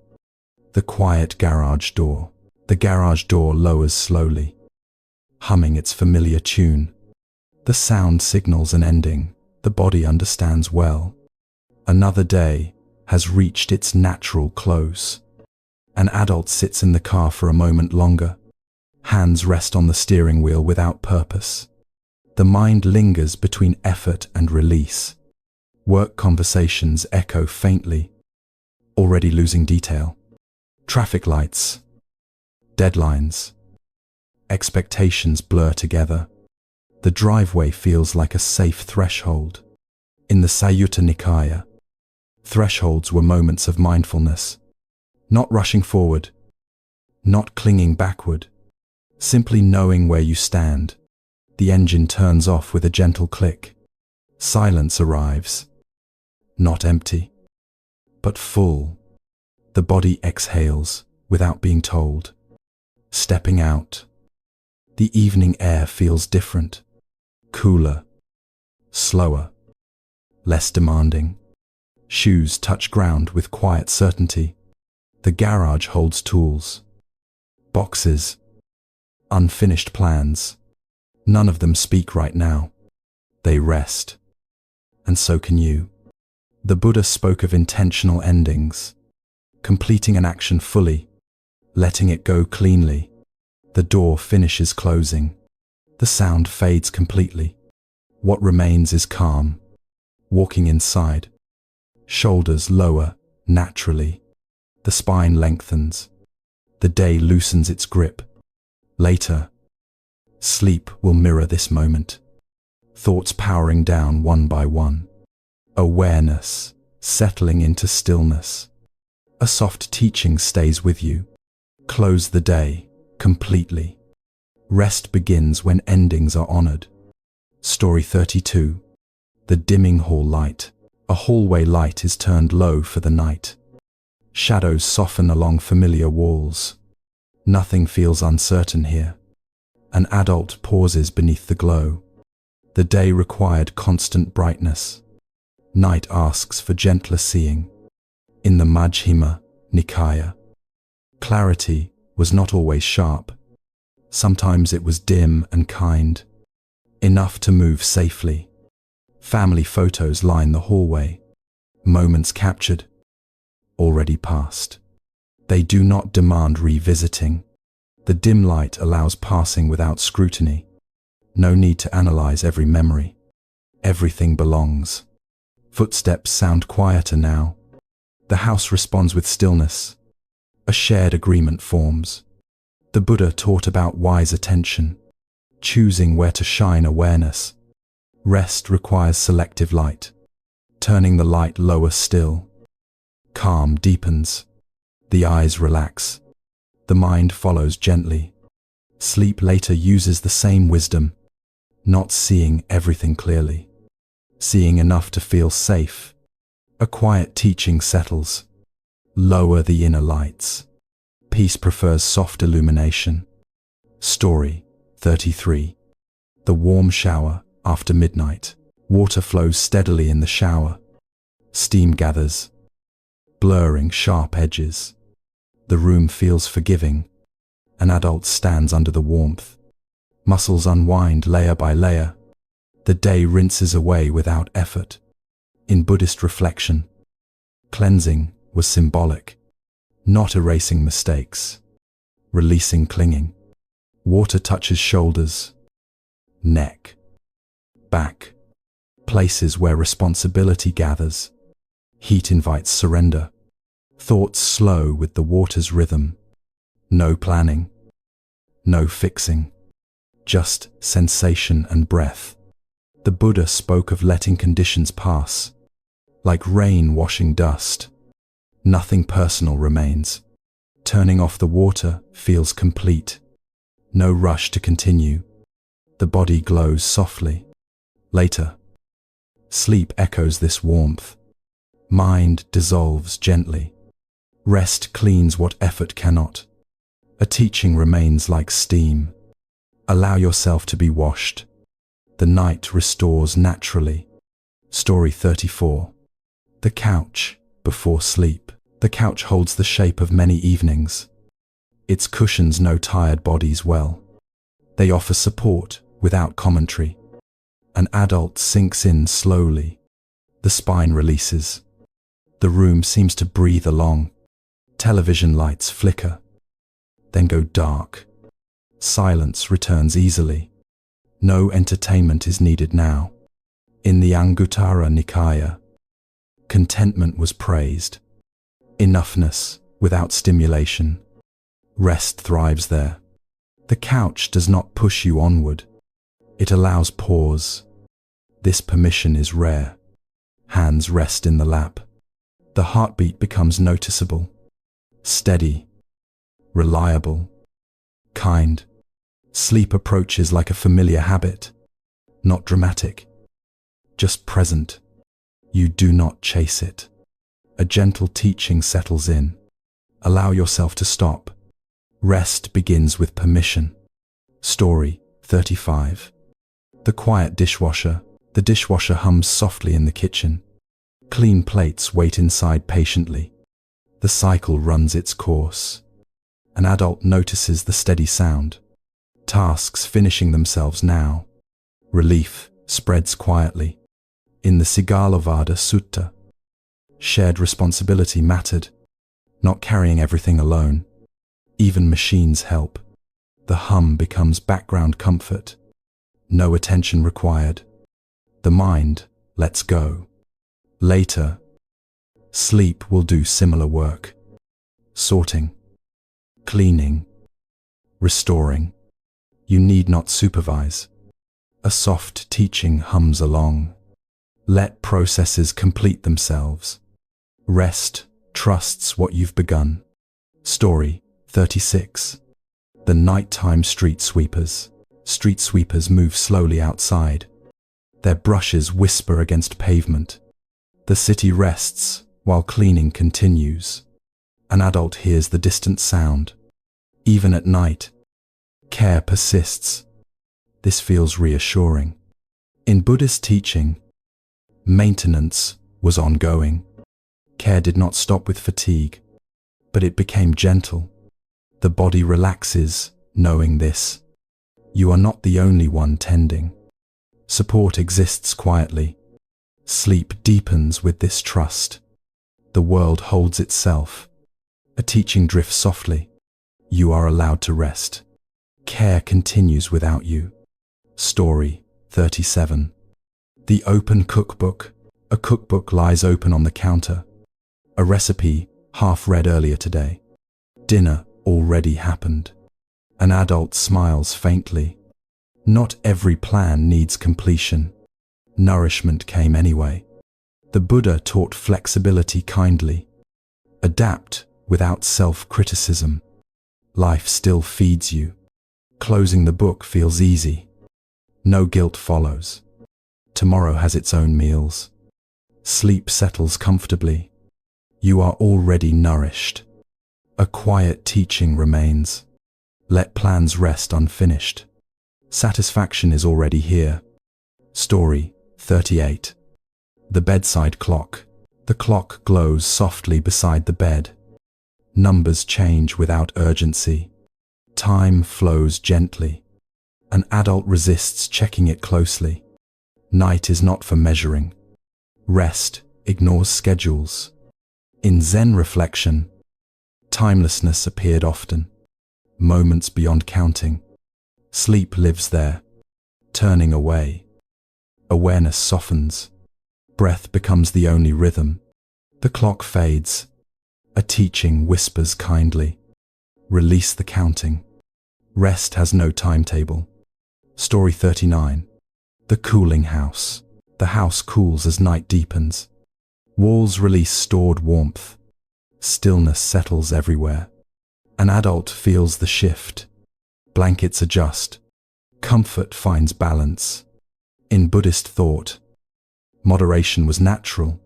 The quiet garage door. The garage door lowers slowly, humming its familiar tune. The sound signals an ending. The body understands well. Another day has reached its natural close. An adult sits in the car for a moment longer. Hands rest on the steering wheel without purpose. The mind lingers between effort and release. Work conversations echo faintly, already losing detail. Traffic lights, deadlines, expectations blur together. The driveway feels like a safe threshold. In the Sayutta Nikaya, thresholds were moments of mindfulness. Not rushing forward, not clinging backward, simply knowing where you stand. The engine turns off with a gentle click. Silence arrives, not empty, but full. The body exhales without being told. Stepping out, the evening air feels different, cooler, slower, less demanding. Shoes touch ground with quiet certainty. The garage holds tools, boxes, unfinished plans. None of them speak right now. They rest. And so can you. The Buddha spoke of intentional endings, completing an action fully, letting it go cleanly. The door finishes closing. The sound fades completely. What remains is calm. Walking inside. Shoulders lower, naturally. The spine lengthens. The day loosens its grip. Later, sleep will mirror this moment. Thoughts powering down one by one. Awareness settling into stillness. A soft teaching stays with you. Close the day completely. Rest begins when endings are honored. Story 32. The dimming hall light. A hallway light is turned low for the night. Shadows soften along familiar walls. Nothing feels uncertain here. An adult pauses beneath the glow. The day required constant brightness. Night asks for gentler seeing. In the Majjhima Nikaya, clarity was not always sharp. Sometimes it was dim and kind, enough to move safely. Family photos line the hallway, moments captured, already past. They do not demand revisiting. The dim light allows passing without scrutiny. No need to analyze every memory. Everything belongs. Footsteps sound quieter now. The house responds with stillness. A shared agreement forms. The Buddha taught about wise attention, choosing where to shine awareness. Rest requires selective light, turning the light lower still. Calm deepens. The eyes relax. The mind follows gently. Sleep later uses the same wisdom, not seeing everything clearly, seeing enough to feel safe. A quiet teaching settles. Lower the inner lights. Peace prefers soft illumination. Story 33. The warm shower after midnight. Water flows steadily in the shower. Steam gathers, blurring sharp edges. The room feels forgiving. An adult stands under the warmth. Muscles unwind layer by layer. The day rinses away without effort. In Buddhist reflection, cleansing was symbolic, not erasing mistakes, releasing clinging. Water touches shoulders, neck, back, places where responsibility gathers. Heat invites surrender. Thoughts slow with the water's rhythm. No planning, no fixing, just sensation and breath. The Buddha spoke of letting conditions pass, like rain washing dust. Nothing personal remains. Turning off the water feels complete. No rush to continue. The body glows softly. Later, sleep echoes this warmth. Mind dissolves gently. Rest cleans what effort cannot. A teaching remains like steam. Allow yourself to be washed. The night restores naturally. Story 34. The couch before sleep. The couch holds the shape of many evenings. Its cushions know tired bodies well. They offer support without commentary. An adult sinks in slowly. The spine releases. The room seems to breathe along. Television lights flicker, then go dark. Silence returns easily. No entertainment is needed now. In the Anguttara Nikaya, contentment was praised. Enoughness without stimulation. Rest thrives there. The couch does not push you onward. It allows pause. This permission is rare. Hands rest in the lap. The heartbeat becomes noticeable. Steady, reliable, kind. Sleep approaches like a familiar habit, not dramatic, just present. You do not chase it. A gentle teaching settles in. Allow yourself to stop. Rest begins with permission. Story 35. The quiet dishwasher. The dishwasher hums softly in the kitchen. Clean plates wait inside patiently. The cycle runs its course. An adult notices the steady sound. Tasks finishing themselves now. Relief spreads quietly. In the Sigalovada Sutta, shared responsibility mattered, not carrying everything alone. Even machines help. The hum becomes background comfort. No attention required. The mind lets go. Later, sleep will do similar work. Sorting, cleaning, restoring. You need not supervise. A soft teaching hums along. Let processes complete themselves. Rest trusts what you've begun. Story 36. The nighttime street sweepers. Street sweepers move slowly outside. Their brushes whisper against pavement. The city rests while cleaning continues. An adult hears the distant sound. Even at night, care persists. This feels reassuring. In Buddhist teaching, maintenance was ongoing. Care did not stop with fatigue, but it became gentle. The body relaxes, knowing this. You are not the only one tending. Support exists quietly. Sleep deepens with this trust. The world holds itself. A teaching drifts softly. You are allowed to rest. Care continues without you. Story 37. The open cookbook. A cookbook lies open on the counter. A recipe half read earlier today. Dinner already happened. An adult smiles faintly. Not every plan needs completion. Nourishment came anyway. The Buddha taught flexibility kindly. Adapt without self-criticism. Life still feeds you. Closing the book feels easy. No guilt follows. Tomorrow has its own meals. Sleep settles comfortably. You are already nourished. A quiet teaching remains. Let plans rest unfinished. Satisfaction is already here. Story 38. The bedside clock. The clock glows softly beside the bed. Numbers change without urgency. Time flows gently. An adult resists checking it closely. Night is not for measuring. Rest ignores schedules. In Zen reflection, timelessness appeared often. Moments beyond counting. Sleep lives there, turning away. Awareness softens. Breath becomes the only rhythm. The clock fades. A teaching whispers kindly. Release the counting. Rest has no timetable. Story 39. The cooling house. The house cools as night deepens. Walls release stored warmth. Stillness settles everywhere. An adult feels the shift. Blankets adjust. Comfort finds balance. In Buddhist thought, moderation was natural,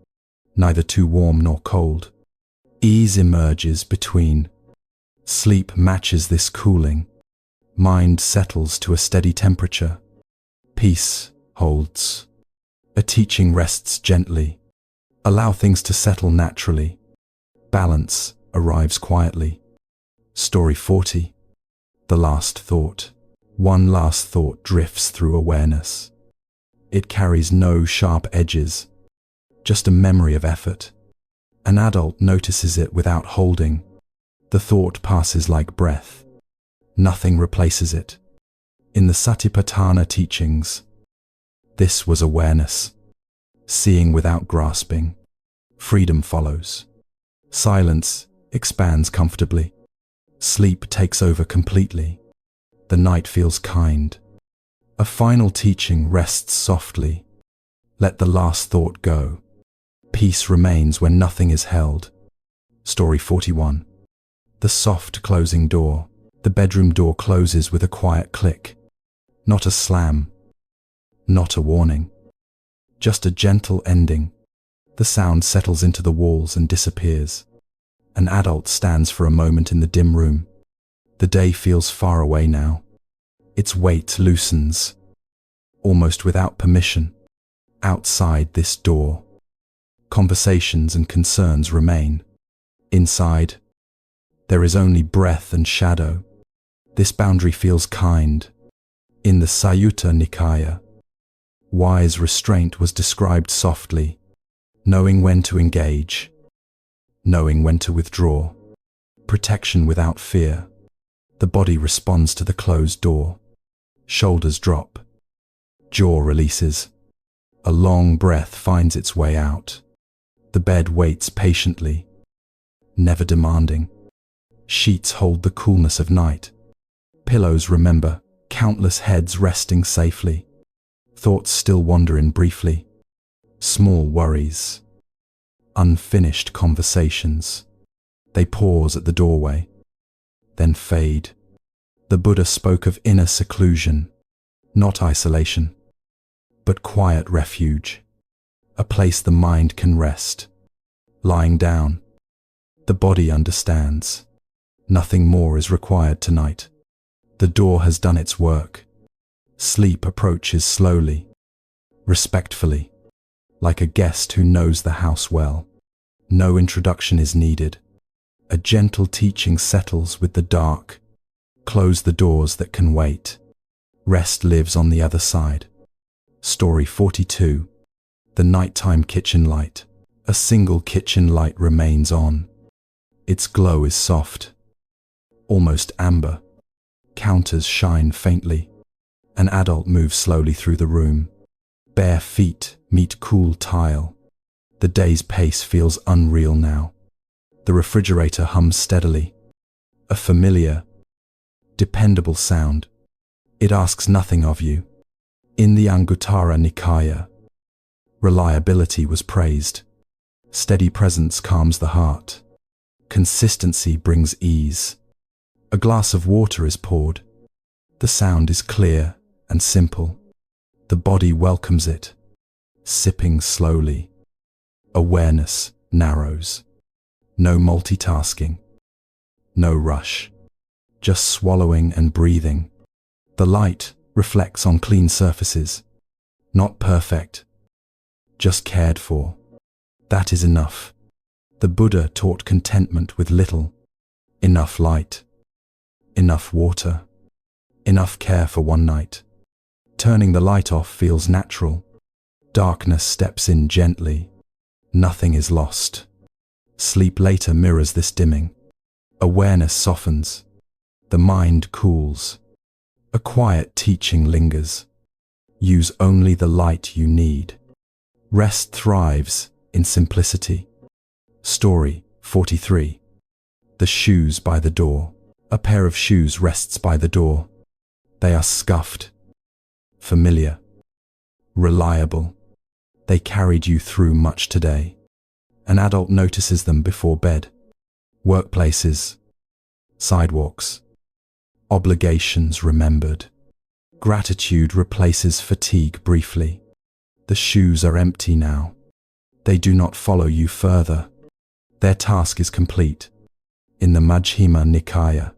neither too warm nor cold. Ease emerges between. Sleep matches this cooling. Mind settles to a steady temperature. Peace holds. A teaching rests gently. Allow things to settle naturally. Balance arrives quietly. Story 40. The last thought. One last thought drifts through awareness. It carries no sharp edges, just a memory of effort. An adult notices it without holding. The thought passes like breath. Nothing replaces it. In the Satipatthana teachings, this was awareness. Seeing without grasping. Freedom follows. Silence expands comfortably. Sleep takes over completely. The night feels kind. A final teaching rests softly. Let the last thought go. Peace remains when nothing is held. Story 41. The soft closing door. The bedroom door closes with a quiet click. Not a slam. Not a warning. Just a gentle ending. The sound settles into the walls and disappears. An adult stands for a moment in the dim room. The day feels far away now. Its weight loosens. Almost without permission. Outside this door, conversations and concerns remain. Inside, there is only breath and shadow. This boundary feels kind. In the Sutta Nikaya, wise restraint was described softly, knowing when to engage, knowing when to withdraw, protection without fear. The body responds to the closed door. Shoulders drop. Jaw releases. A long breath finds its way out. The bed waits patiently, never demanding. Sheets hold the coolness of night. Pillows remember countless heads resting safely. Thoughts still wander in briefly. Small worries. Unfinished conversations. They pause at the doorway, then fade. The Buddha spoke of inner seclusion, not isolation, but quiet refuge, a place the mind can rest. Lying down, the body understands. Nothing more is required tonight. The door has done its work. Sleep approaches slowly, respectfully, like a guest who knows the house well. No introduction is needed. A gentle teaching settles with the dark. Close the doors that can wait. Rest lives on the other side. Story 42. The nighttime kitchen light. A single kitchen light remains on. Its glow is soft, almost amber. Counters shine faintly. An adult moves slowly through the room. Bare feet meet cool tile. The day's pace feels unreal now. The refrigerator hums steadily. A familiar, dependable sound. It asks nothing of you. In the Anguttara Nikaya, reliability was praised. Steady presence calms the heart. Consistency brings ease. A glass of water is poured. The sound is clear and simple. The body welcomes it, sipping slowly. Awareness narrows. No multitasking. No rush. Just swallowing and breathing. The light reflects on clean surfaces. Not perfect, just cared for. That is enough. The Buddha taught contentment with little. Enough light. Enough water. Enough care for one night. Turning the light off feels natural. Darkness steps in gently. Nothing is lost. Sleep later mirrors this dimming. Awareness softens. The mind cools. A quiet teaching lingers. Use only the light you need. Rest thrives in simplicity. Story 43. The shoes by the door. A pair of shoes rests by the door. They are scuffed, familiar, reliable. They carried you through much today. An adult notices them before bed. Workplaces, sidewalks, obligations remembered. Gratitude replaces fatigue briefly. The shoes are empty now. They do not follow you further. Their task is complete. In the Majjhima Nikaya,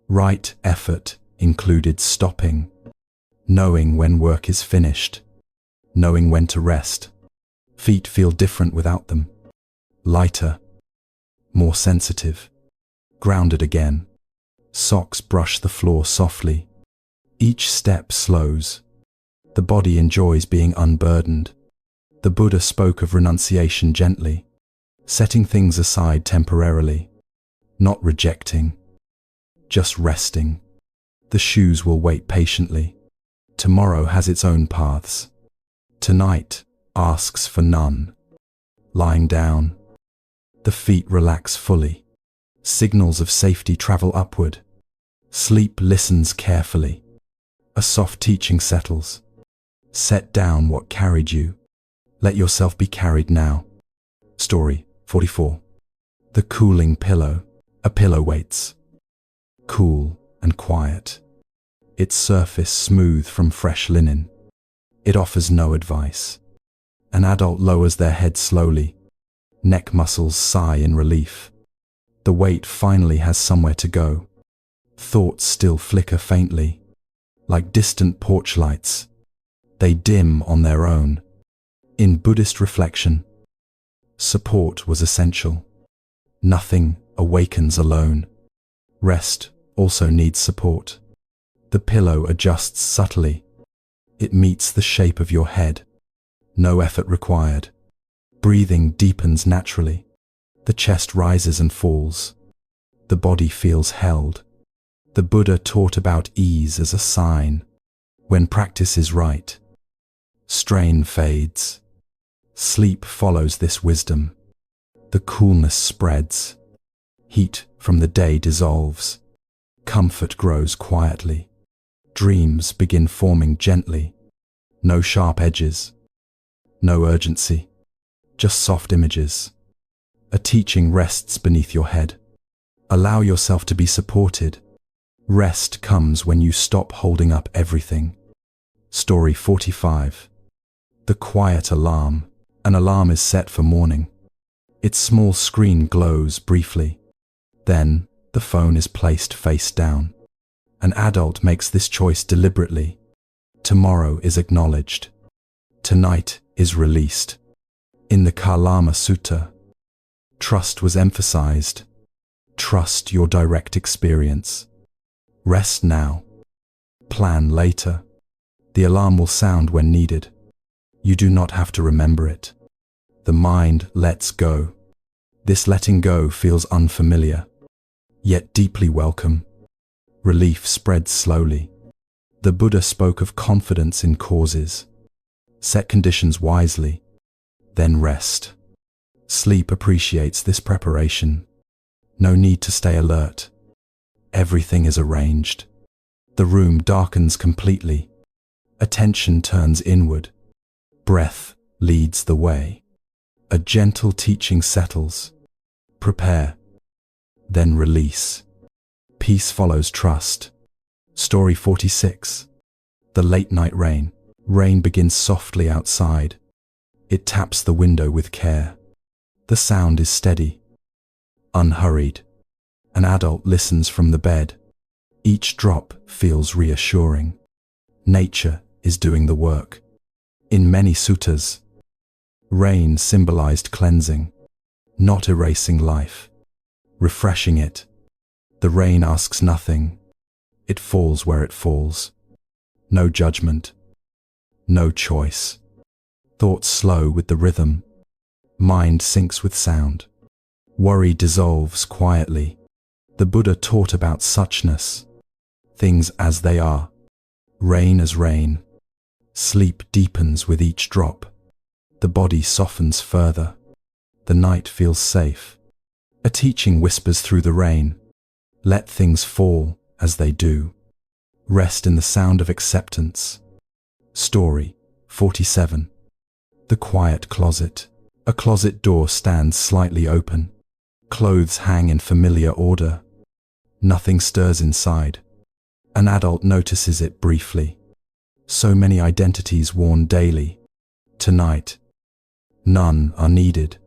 right effort included stopping, knowing when work is finished, knowing when to rest. Feet feel different without them. Lighter, more sensitive, grounded again. Socks brush the floor softly. Each step slows. The body enjoys being unburdened. The Buddha spoke of renunciation gently, setting things aside temporarily, not rejecting, just resting. The shoes will wait patiently. Tomorrow has its own paths. Tonight asks for none. Lying down, the feet relax fully. Signals of safety travel upward. Sleep listens carefully. A soft teaching settles. Set down what carried you. Let yourself be carried now. Story 44. The cooling pillow. A pillow waits. Cool and quiet. Its surface smooth from fresh linen. It offers no advice. An adult lowers their head slowly. Neck muscles sigh in relief. The weight finally has somewhere to go. Thoughts still flicker faintly, like distant porch lights. They dim on their own. In Buddhist reflection, support was essential. Nothing awakens alone. Rest also needs support. The pillow adjusts subtly. It meets the shape of your head. No effort required. Breathing deepens naturally. The chest rises and falls. The body feels held. The Buddha taught about ease as a sign. When practice is right, strain fades. Sleep follows this wisdom. The coolness spreads. Heat from the day dissolves. Comfort grows quietly. Dreams begin forming gently. No sharp edges. No urgency. Just soft images. A teaching rests beneath your head. Allow yourself to be supported. Rest comes when you stop holding up everything. Story 45. The quiet alarm. An alarm is set for morning. Its small screen glows briefly. Then, the phone is placed face down. An adult makes this choice deliberately. Tomorrow is acknowledged. Tonight is released. In the Kalama Sutta, trust was emphasized. Trust your direct experience. Rest now. Plan later. The alarm will sound when needed. You do not have to remember it. The mind lets go. This letting go feels unfamiliar, yet deeply welcome. Relief spreads slowly. The Buddha spoke of confidence in causes. Set conditions wisely, then rest. Sleep appreciates this preparation. No need to stay alert. Everything is arranged. The room darkens completely. Attention turns inward. Breath leads the way. A gentle teaching settles. Prepare, then release. Peace follows trust. Story 46. The late night rain. Rain begins softly outside. It taps the window with care. The sound is steady, unhurried. An adult listens from the bed. Each drop feels reassuring. Nature is doing the work. In many suttas, rain symbolized cleansing, not erasing life, refreshing it. The rain asks nothing. It falls where it falls. No judgment, no choice. Thoughts slow with the rhythm. Mind syncs with sound. Worry dissolves quietly. The Buddha taught about suchness. Things as they are. Rain as rain. Sleep deepens with each drop. The body softens further. The night feels safe. A teaching whispers through the rain. Let things fall as they do. Rest in the sound of acceptance. Story 47. The quiet closet. A closet door stands slightly open. Clothes hang in familiar order. Nothing stirs inside. An adult notices it briefly. So many identities worn daily. Tonight, none are needed.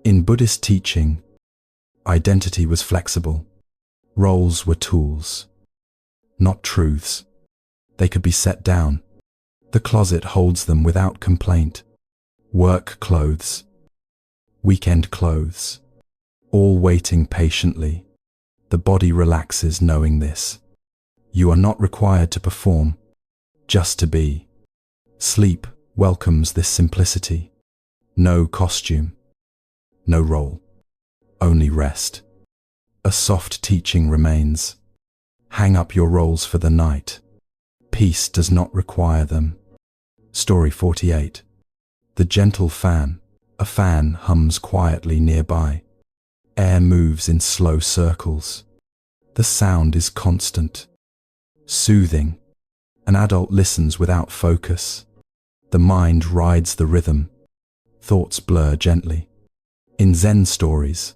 In Buddhist teaching, identity was flexible. Roles were tools, not truths. They could be set down. The closet holds them without complaint. Work clothes, weekend clothes, all waiting patiently. The body relaxes knowing this. You are not required to perform, just to be. Sleep welcomes this simplicity. No costume, no role, only rest. A soft teaching remains. Hang up your roles for the night. Peace does not require them. Story 48. The gentle fan. A fan hums quietly nearby. Air moves in slow circles. The sound is constant, soothing. An adult listens without focus. The mind rides the rhythm. Thoughts blur gently. In Zen stories,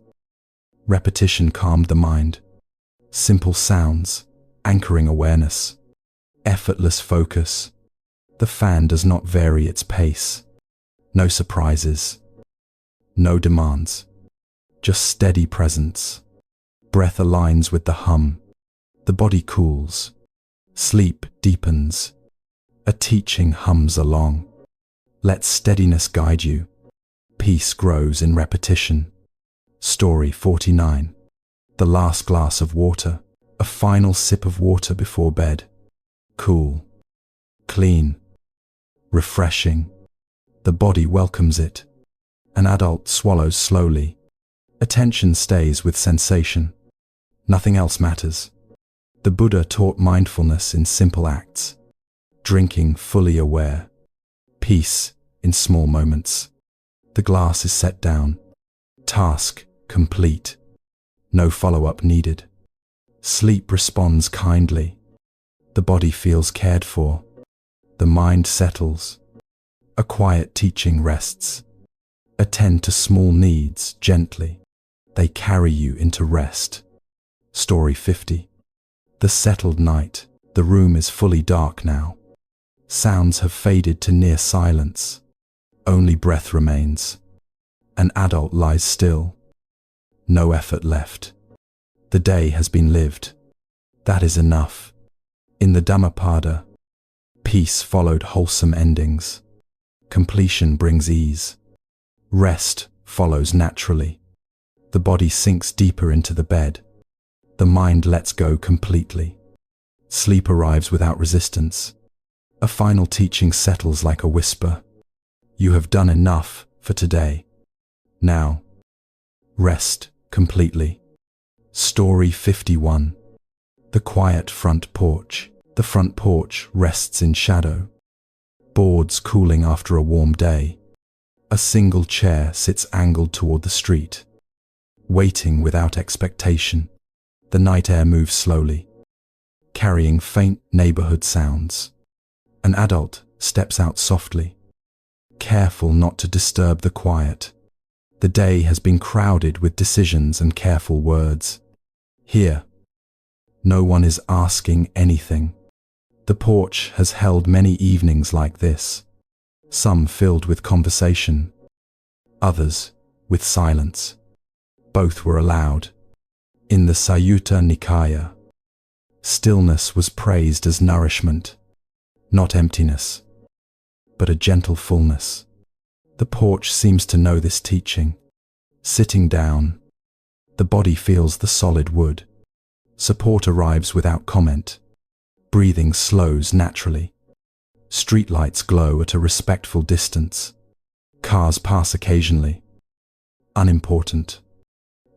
repetition calmed the mind. Simple sounds, anchoring awareness. Effortless focus. The fan does not vary its pace. No surprises. No demands. Just steady presence. Breath aligns with the hum. The body cools. Sleep deepens. A teaching hums along. Let steadiness guide you. Peace grows in repetition. Story 49. The last glass of water. A final sip of water before bed. Cool. Clean. Refreshing. The body welcomes it. An adult swallows slowly. Attention stays with sensation. Nothing else matters. The Buddha taught mindfulness in simple acts. Drinking fully aware. Peace in small moments. The glass is set down. Task complete. No follow-up needed. Sleep responds kindly. The body feels cared for. The mind settles. A quiet teaching rests. Attend to small needs gently. They carry you into rest. Story 50. The settled night. The room is fully dark now. Sounds have faded to near silence. Only breath remains. An adult lies still. No effort left. The day has been lived. That is enough. In the Dhammapada, peace followed wholesome endings. Completion brings ease. Rest follows naturally. The body sinks deeper into the bed. The mind lets go completely. Sleep arrives without resistance. A final teaching settles like a whisper. You have done enough for today. Now, rest completely. Story 51. The quiet front porch. The front porch rests in shadow. Boards cooling after a warm day. A single chair sits angled toward the street, waiting without expectation. The night air moves slowly, carrying faint neighborhood sounds. An adult steps out softly, careful not to disturb the quiet. The day has been crowded with decisions and careful words. Here, no one is asking anything. The porch has held many evenings like this, some filled with conversation, others with silence. Both were allowed. In the Sutta Nikaya, stillness was praised as nourishment, not emptiness, but a gentle fullness. The porch seems to know this teaching. Sitting down, the body feels the solid wood. Support arrives without comment. Breathing slows naturally. Streetlights glow at a respectful distance. Cars pass occasionally. Unimportant.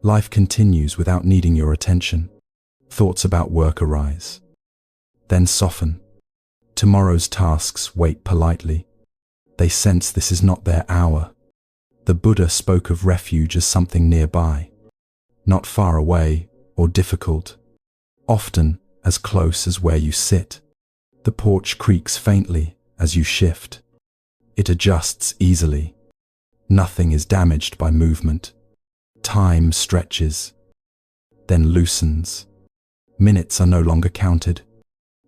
Life continues without needing your attention. Thoughts about work arise, then soften. Tomorrow's tasks wait politely. They sense this is not their hour. The Buddha spoke of refuge as something nearby, not far away or difficult, often as close as where you sit. The porch creaks faintly as you shift. It adjusts easily. Nothing is damaged by movement. Time stretches, then loosens. Minutes are no longer counted.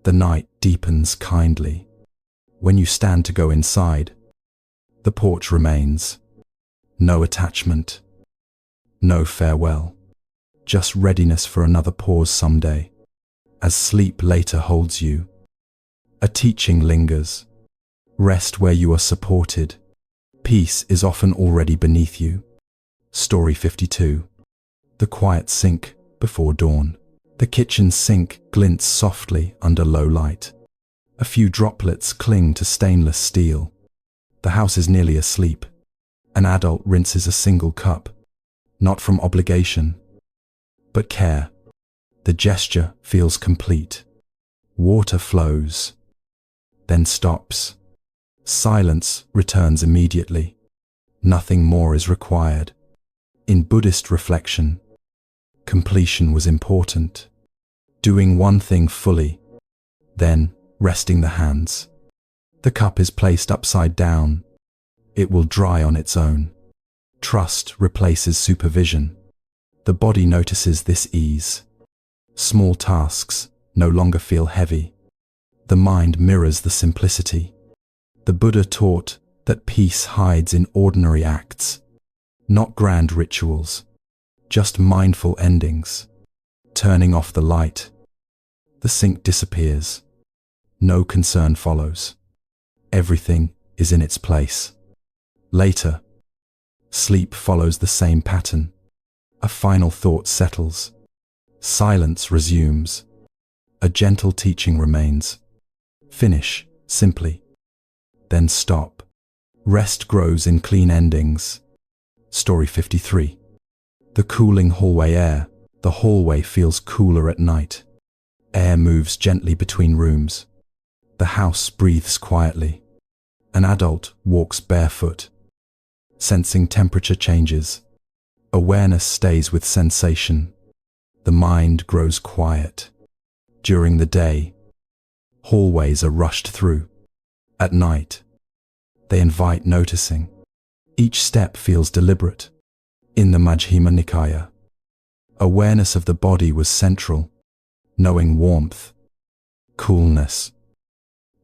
The night deepens kindly. When you stand to go inside, the porch remains. No attachment, no farewell, just readiness for another pause someday, as sleep later holds you. A teaching lingers. Rest where you are supported. Peace is often already beneath you. Story 52. The quiet sink before dawn. The kitchen sink glints softly under low light. A few droplets cling to stainless steel. The house is nearly asleep. An adult rinses a single cup, not from obligation, but care. The gesture feels complete. Water flows, then stops. Silence returns immediately. Nothing more is required. In Buddhist reflection, completion was important. Doing one thing fully, then resting the hands. The cup is placed upside down. It will dry on its own. Trust replaces supervision. The body notices this ease. Small tasks no longer feel heavy. The mind mirrors the simplicity. The Buddha taught that peace hides in ordinary acts, not grand rituals, just mindful endings. Turning off the light, the sink disappears. No concern follows. Everything is in its place. Later, sleep follows the same pattern. A final thought settles. Silence resumes. A gentle teaching remains. Finish simply, then stop. Rest grows in clean endings. Story 53. The cooling hallway air. The hallway feels cooler at night. Air moves gently between rooms. The house breathes quietly. An adult walks barefoot, sensing temperature changes. Awareness stays with sensation. The mind grows quiet. During the day, hallways are rushed through. At night, they invite noticing. Each step feels deliberate. In the Majjhima Nikaya, awareness of the body was central, knowing warmth, coolness,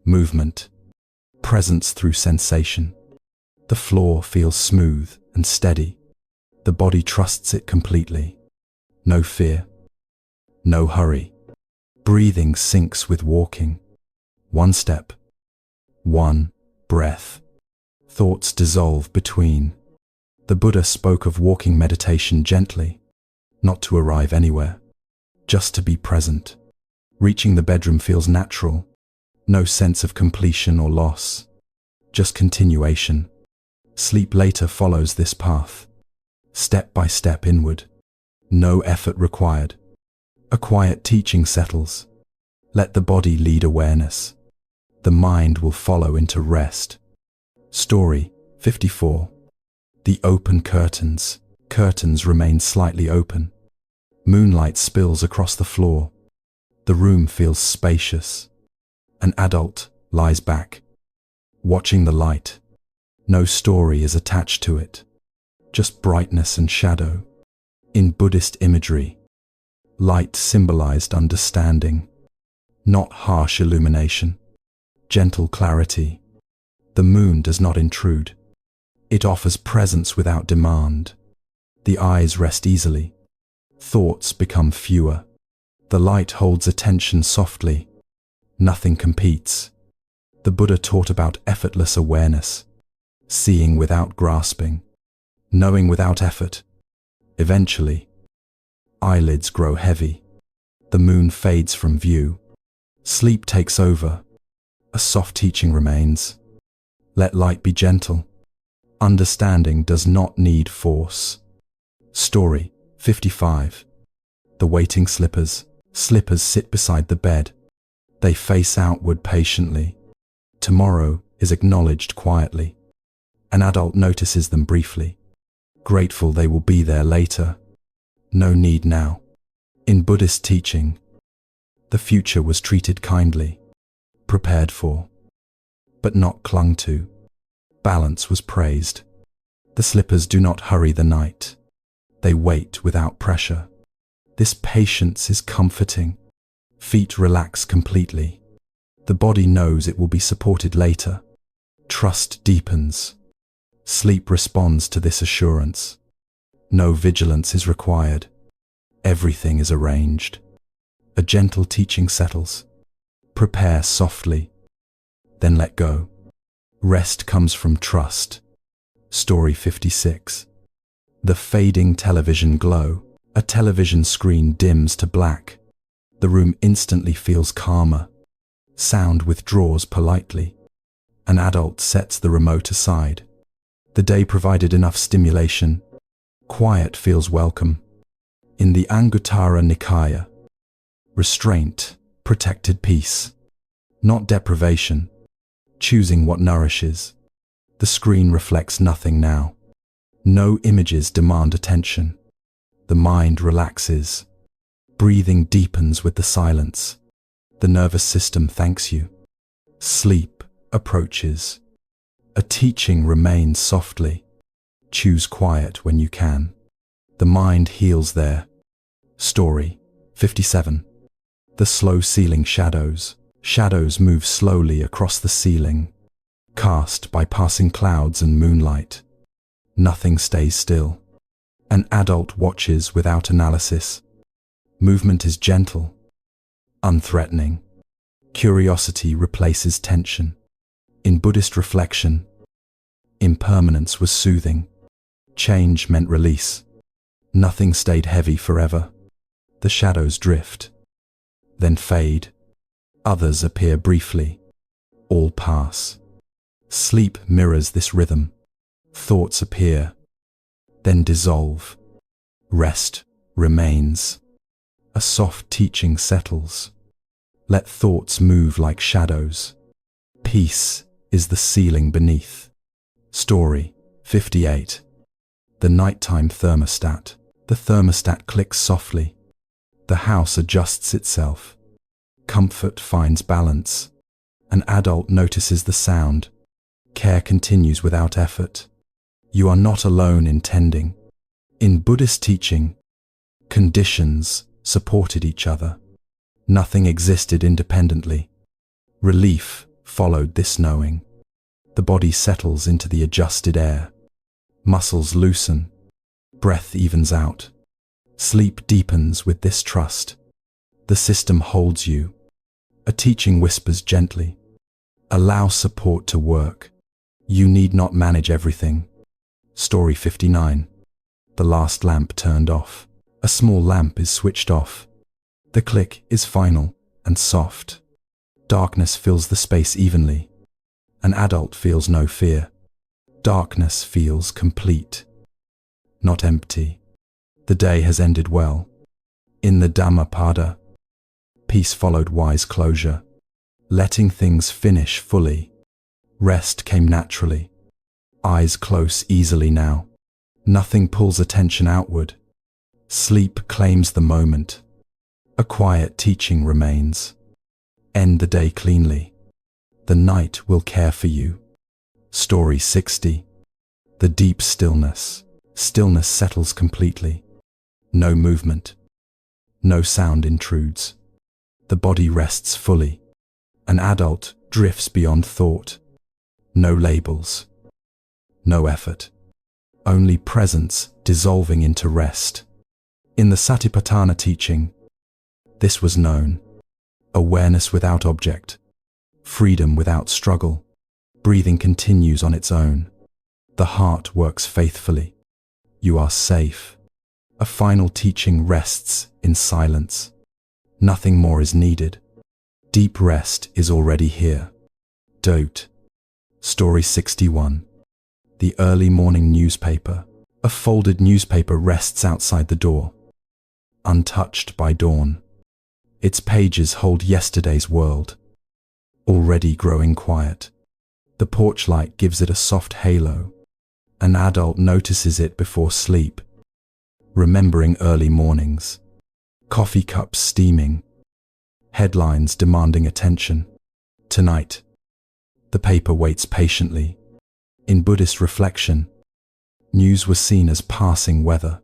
movement, presence through sensation. The floor feels smooth and steady. The body trusts it completely. No fear, no hurry. Breathing syncs with walking. One step, one breath. Thoughts dissolve between. The Buddha spoke of walking meditation gently, not to arrive anywhere, just to be present. Reaching the bedroom feels natural. No sense of completion or loss. Just continuation. Sleep later follows this path. Step by step inward. No effort required. A quiet teaching settles. Let the body lead awareness. The mind will follow into rest. Story 54. The open curtains. Curtains remain slightly open. Moonlight spills across the floor. The room feels spacious. An adult lies back, watching the light. No story is attached to it, just brightness and shadow. In Buddhist imagery, light symbolized understanding, not harsh illumination, gentle clarity. The moon does not intrude. It offers presence without demand. The eyes rest easily. Thoughts become fewer. The light holds attention softly. Nothing competes. The Buddha taught about effortless awareness, seeing without grasping, knowing without effort. Eventually, eyelids grow heavy. The moon fades from view. Sleep takes over. A soft teaching remains. Let light be gentle. Understanding does not need force. Story 55. The waiting slippers. Slippers sit beside the bed. They face outward patiently. Tomorrow is acknowledged quietly. An adult notices them briefly. Grateful they will be there later. No need now. In Buddhist teaching, the future was treated kindly, prepared for, but not clung to. Balance was praised. The slippers do not hurry the night. They wait without pressure. This patience is comforting. Feet relax completely. The body knows it will be supported later. Trust deepens. Sleep responds to this assurance. No vigilance is required. Everything is arranged. A gentle teaching settles. Prepare softly, then let go. Rest comes from trust. Story 56. The fading television glow. A television screen dims to black. The room instantly feels calmer. Sound withdraws politely. An adult sets the remote aside. The day provided enough stimulation. Quiet feels welcome. In the Anguttara Nikaya, restraint protected peace, not deprivation, choosing what nourishes. The screen reflects nothing now. No images demand attention. The mind relaxes. Breathing deepens with the silence. The nervous system thanks you. Sleep approaches. A teaching remains softly. Choose quiet when you can. The mind heals there. Story 57. The slow ceiling shadows. Shadows move slowly across the ceiling, cast by passing clouds and moonlight. Nothing stays still. An adult watches without analysis. Movement is gentle, unthreatening. Curiosity replaces tension. In Buddhist reflection, impermanence was soothing. Change meant release. Nothing stayed heavy forever. The shadows drift, then fade. Others appear briefly. All pass. Sleep mirrors this rhythm. Thoughts appear, then dissolve. Rest remains. A soft teaching settles. Let thoughts move like shadows. Peace is the ceiling beneath. Story 58. The nighttime thermostat. The thermostat clicks softly. The house adjusts itself. Comfort finds balance. An adult notices the sound. Care continues without effort. You are not alone in tending. In Buddhist teaching, conditions supported each other. Nothing existed independently. Relief followed this knowing. The body settles into the adjusted air. Muscles loosen. Breath evens out. Sleep deepens with this trust. The system holds you. A teaching whispers gently. Allow support to work. You need not manage everything. Story 59. The last lamp turned off. A small lamp is switched off. The click is final and soft. Darkness fills the space evenly. An adult feels no fear. Darkness feels complete, not empty. The day has ended well. In the Dhammapada, peace followed wise closure, letting things finish fully. Rest came naturally. Eyes close easily now. Nothing pulls attention outward. Sleep claims the moment. A quiet teaching remains. End the day cleanly. The night will care for you. Story 60. The deep stillness. Stillness settles completely. No movement. No sound intrudes. The body rests fully. An adult drifts beyond thought. No labels. No effort. Only presence dissolving into rest. In the Satipatthana teaching, this was known. Awareness without object. Freedom without struggle. Breathing continues on its own. The heart works faithfully. You are safe. A final teaching rests in silence. Nothing more is needed. Deep rest is already here. Dote. Story 61. The early morning newspaper. A folded newspaper rests outside the door, untouched by dawn. Its pages hold yesterday's world, already growing quiet. The porch light gives it a soft halo. An adult notices it before sleep, remembering early mornings. Coffee cups steaming. Headlines demanding attention. Tonight, the paper waits patiently. In Buddhist reflection, news was seen as passing weather.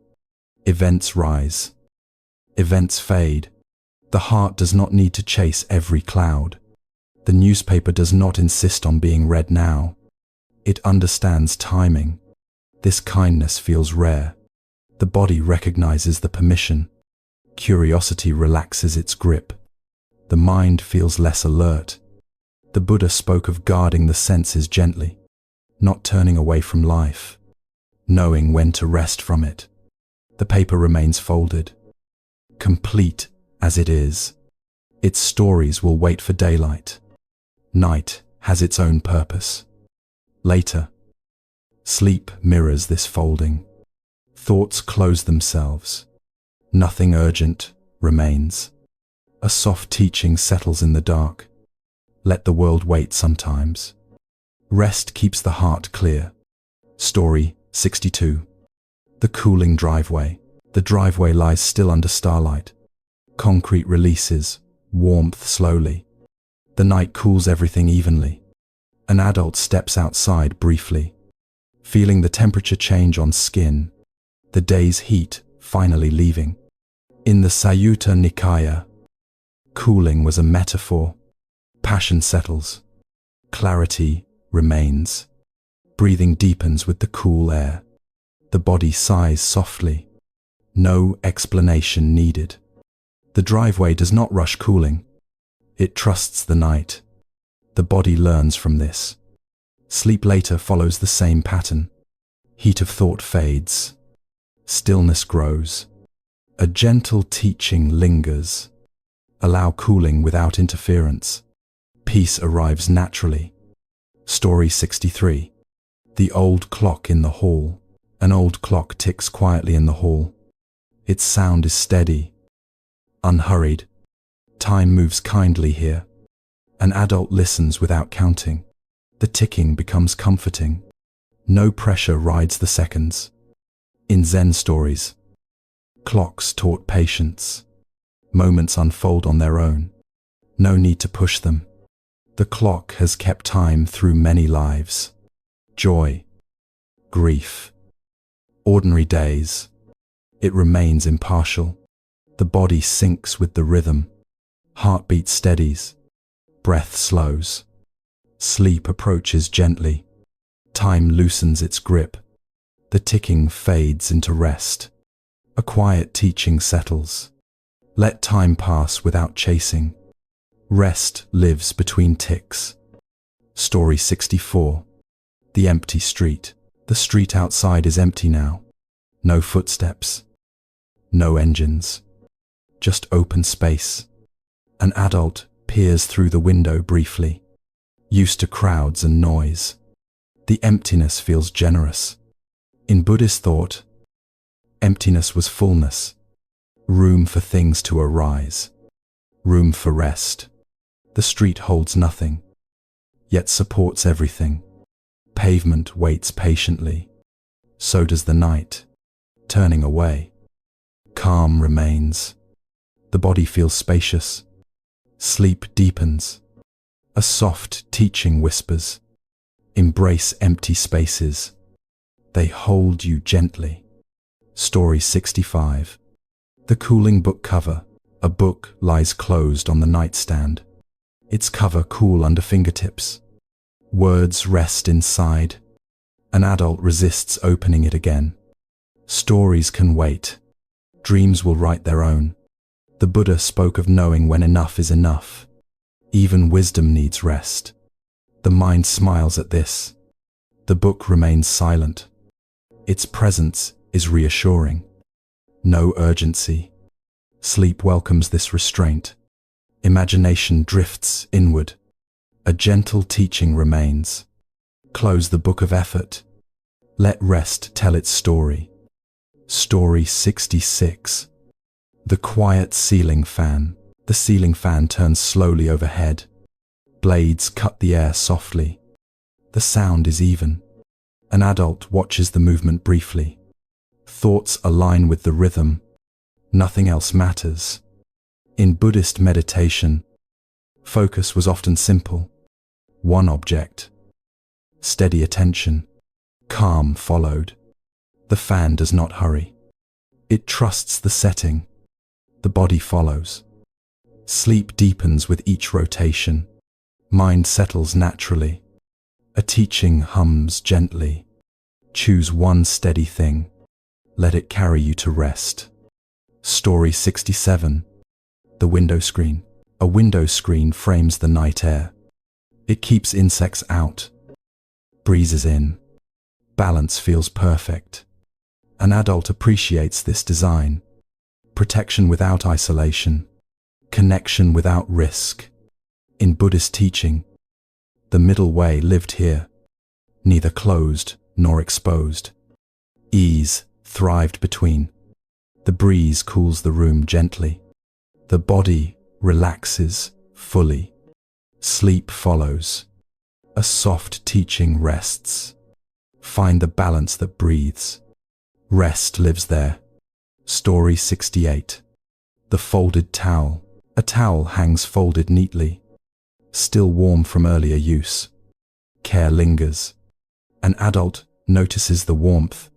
Events rise. Events fade. The heart does not need to chase every cloud. The newspaper does not insist on being read now. It understands timing. This kindness feels rare. The body recognizes the permission. Curiosity relaxes its grip. The mind feels less alert. The Buddha spoke of guarding the senses gently, not turning away from life, knowing when to rest from it. The paper remains folded, complete as it is. Its stories will wait for daylight. Night has its own purpose. Later, sleep mirrors this folding. Thoughts close themselves. Nothing urgent remains. A soft teaching settles in the dark. Let the world wait sometimes. Rest keeps the heart clear. Story 62. The cooling driveway. The driveway lies still under starlight. Concrete releases, warmth slowly. The night cools everything evenly. An adult steps outside briefly, feeling the temperature change on skin, the day's heat finally leaving. In the Sayutta Nikaya, cooling was a metaphor. Passion settles. Clarity remains. Breathing deepens with the cool air. The body sighs softly. No explanation needed. The driveway does not rush cooling. It trusts the night. The body learns from this. Sleep later follows the same pattern. Heat of thought fades. Stillness grows. A gentle teaching lingers. Allow cooling without interference. Peace arrives naturally. Story 63. The old clock in the hall. An old clock ticks quietly in the hall. Its sound is steady, unhurried. Time moves kindly here. An adult listens without counting. The ticking becomes comforting. No pressure rides the seconds. In Zen stories, clocks taught patience. Moments unfold on their own. No need to push them. The clock has kept time through many lives. Joy, grief, ordinary days. It remains impartial. The body syncs with the rhythm. Heartbeat steadies. Breath slows. Sleep approaches gently. Time loosens its grip. The ticking fades into rest. A quiet teaching settles. Let time pass without chasing. Rest lives between ticks. Story 64. The empty street. The street outside is empty now. No footsteps. No engines. just open space. An adult peers through the window briefly, used to crowds and noise. The emptiness feels generous. In Buddhist thought, emptiness was fullness, room for things to arise, room for rest. The street holds nothing, yet supports everything. Pavement waits patiently. So does the night, turning away. Calm remains. The body feels spacious. Sleep deepens. A soft teaching whispers. Embrace empty spaces. They hold you gently. Story 65. The cooling book cover. A book lies closed on the nightstand. Its cover cool under fingertips. Words rest inside. An adult resists opening it again. Stories can wait. Dreams will write their own. The Buddha spoke of knowing when enough is enough. Even wisdom needs rest. The mind smiles at this. The book remains silent. Its presence is reassuring. No urgency. Sleep welcomes this restraint. Imagination drifts inward. A gentle teaching remains. Close the book of effort. Let rest tell its story. Story 66. The quiet ceiling fan. The ceiling fan turns slowly overhead. Blades cut the air softly. The sound is even. An adult watches the movement briefly. Thoughts align with the rhythm. Nothing else matters. In Buddhist meditation, focus was often simple. One object. Steady attention. Calm followed. The fan does not hurry. It trusts the setting. The body follows. Sleep deepens with each rotation. Mind settles naturally. A teaching hums gently. Choose one steady thing. Let it carry you to rest. Story 67. The window screen. A window screen frames the night air. It keeps insects out. Breezes in. Balance feels perfect. An adult appreciates this design. Protection without isolation. Connection without risk. In Buddhist teaching, the middle way lived here, neither closed nor exposed. Ease thrived between. The breeze cools the room gently. The body relaxes fully. Sleep follows. A soft teaching rests. Find the balance that breathes. Rest lives there. Story 68. The folded towel. A towel hangs folded neatly. Still warm from earlier use. Care lingers. An adult notices the warmth.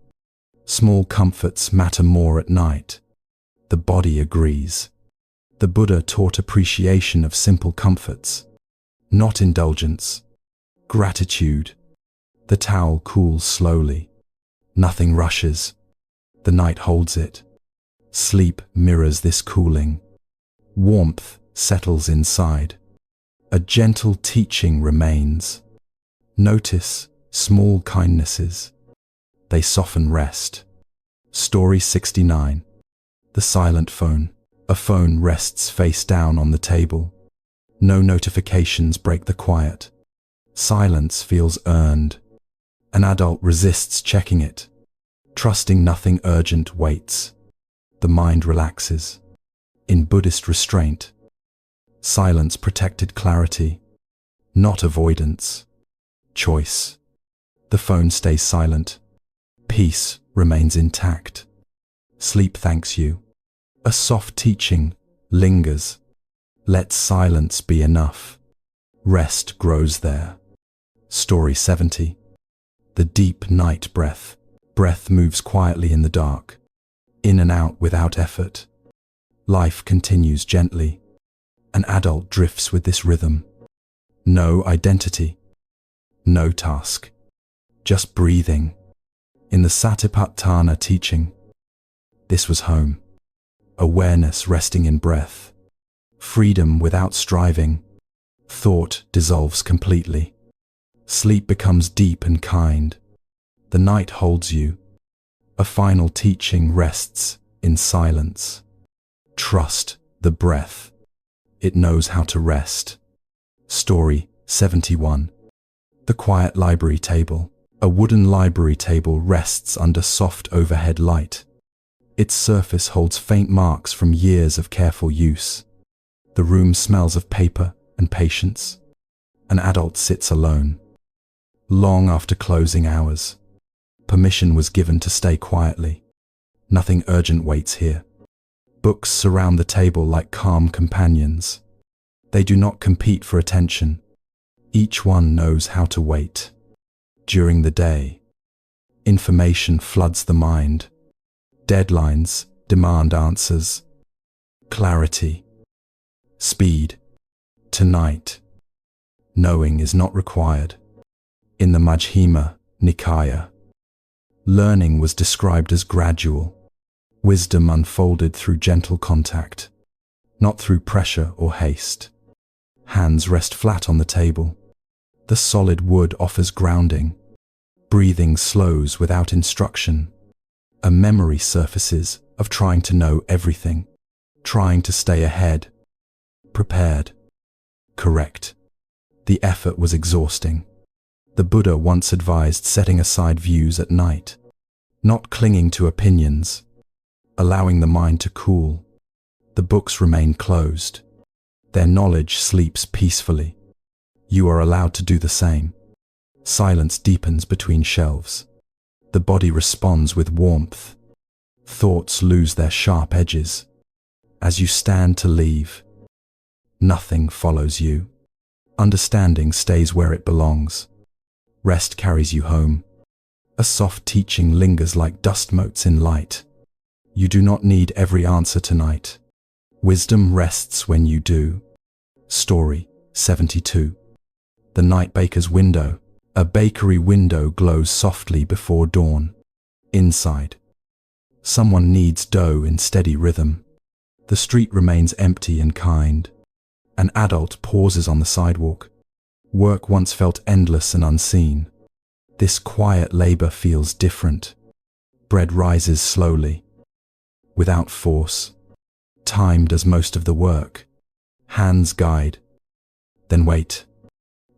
Small comforts matter more at night. The body agrees. The Buddha taught appreciation of simple comforts. Not indulgence. Gratitude. The towel cools slowly. Nothing rushes. The night holds it. Sleep mirrors this cooling. Warmth settles inside. A gentle teaching remains. Notice small kindnesses. They soften rest. Story 69. The silent phone. A phone rests face down on the table. No notifications break the quiet. Silence feels earned. An adult resists checking it. Trusting nothing urgent waits. The mind relaxes. In Buddhist restraint, silence protected clarity, not avoidance. Choice. The phone stays silent. Peace remains intact. Sleep thanks you. A soft teaching lingers. Let silence be enough. Rest grows there. Story 70. The deep night breath. Breath moves quietly in the dark, in and out without effort. Life continues gently. An adult drifts with this rhythm. No identity. No task. Just breathing. In the Satipatthana teaching, this was home. Awareness resting in breath. Freedom without striving. Thought dissolves completely. Sleep becomes deep and kind. The night holds you. A final teaching rests in silence. Trust the breath. It knows how to rest. Story 71. The quiet library table. A wooden library table rests under soft overhead light. Its surface holds faint marks from years of careful use. The room smells of paper and patience. An adult sits alone. Long after closing hours, permission was given to stay quietly. Nothing urgent waits here. Books surround the table like calm companions. They do not compete for attention. Each one knows how to wait. During the day, information floods the mind. Deadlines demand answers. Clarity. Speed. Tonight, knowing is not required. In the Majjhima Nikaya, learning was described as gradual. Wisdom unfolded through gentle contact, not through pressure or haste. Hands rest flat on the table. The solid wood offers grounding. Breathing slows without instruction. A memory surfaces of trying to know everything, trying to stay ahead, prepared, correct. The effort was exhausting. The Buddha once advised setting aside views at night, not clinging to opinions, allowing the mind to cool. The books remain closed. Their knowledge sleeps peacefully. You are allowed to do the same. Silence deepens between shelves. The body responds with warmth. Thoughts lose their sharp edges. As you stand to leave, nothing follows you. Understanding stays where it belongs. Rest carries you home. A soft teaching lingers like dust motes in light. You do not need every answer tonight. Wisdom rests when you do. Story 72. The night baker's window. A bakery window glows softly before dawn. Inside, someone kneads dough in steady rhythm. The street remains empty and kind. An adult pauses on the sidewalk. Work once felt endless and unseen. This quiet labor feels different. Bread rises slowly, without force. Time does most of the work. Hands guide, then wait.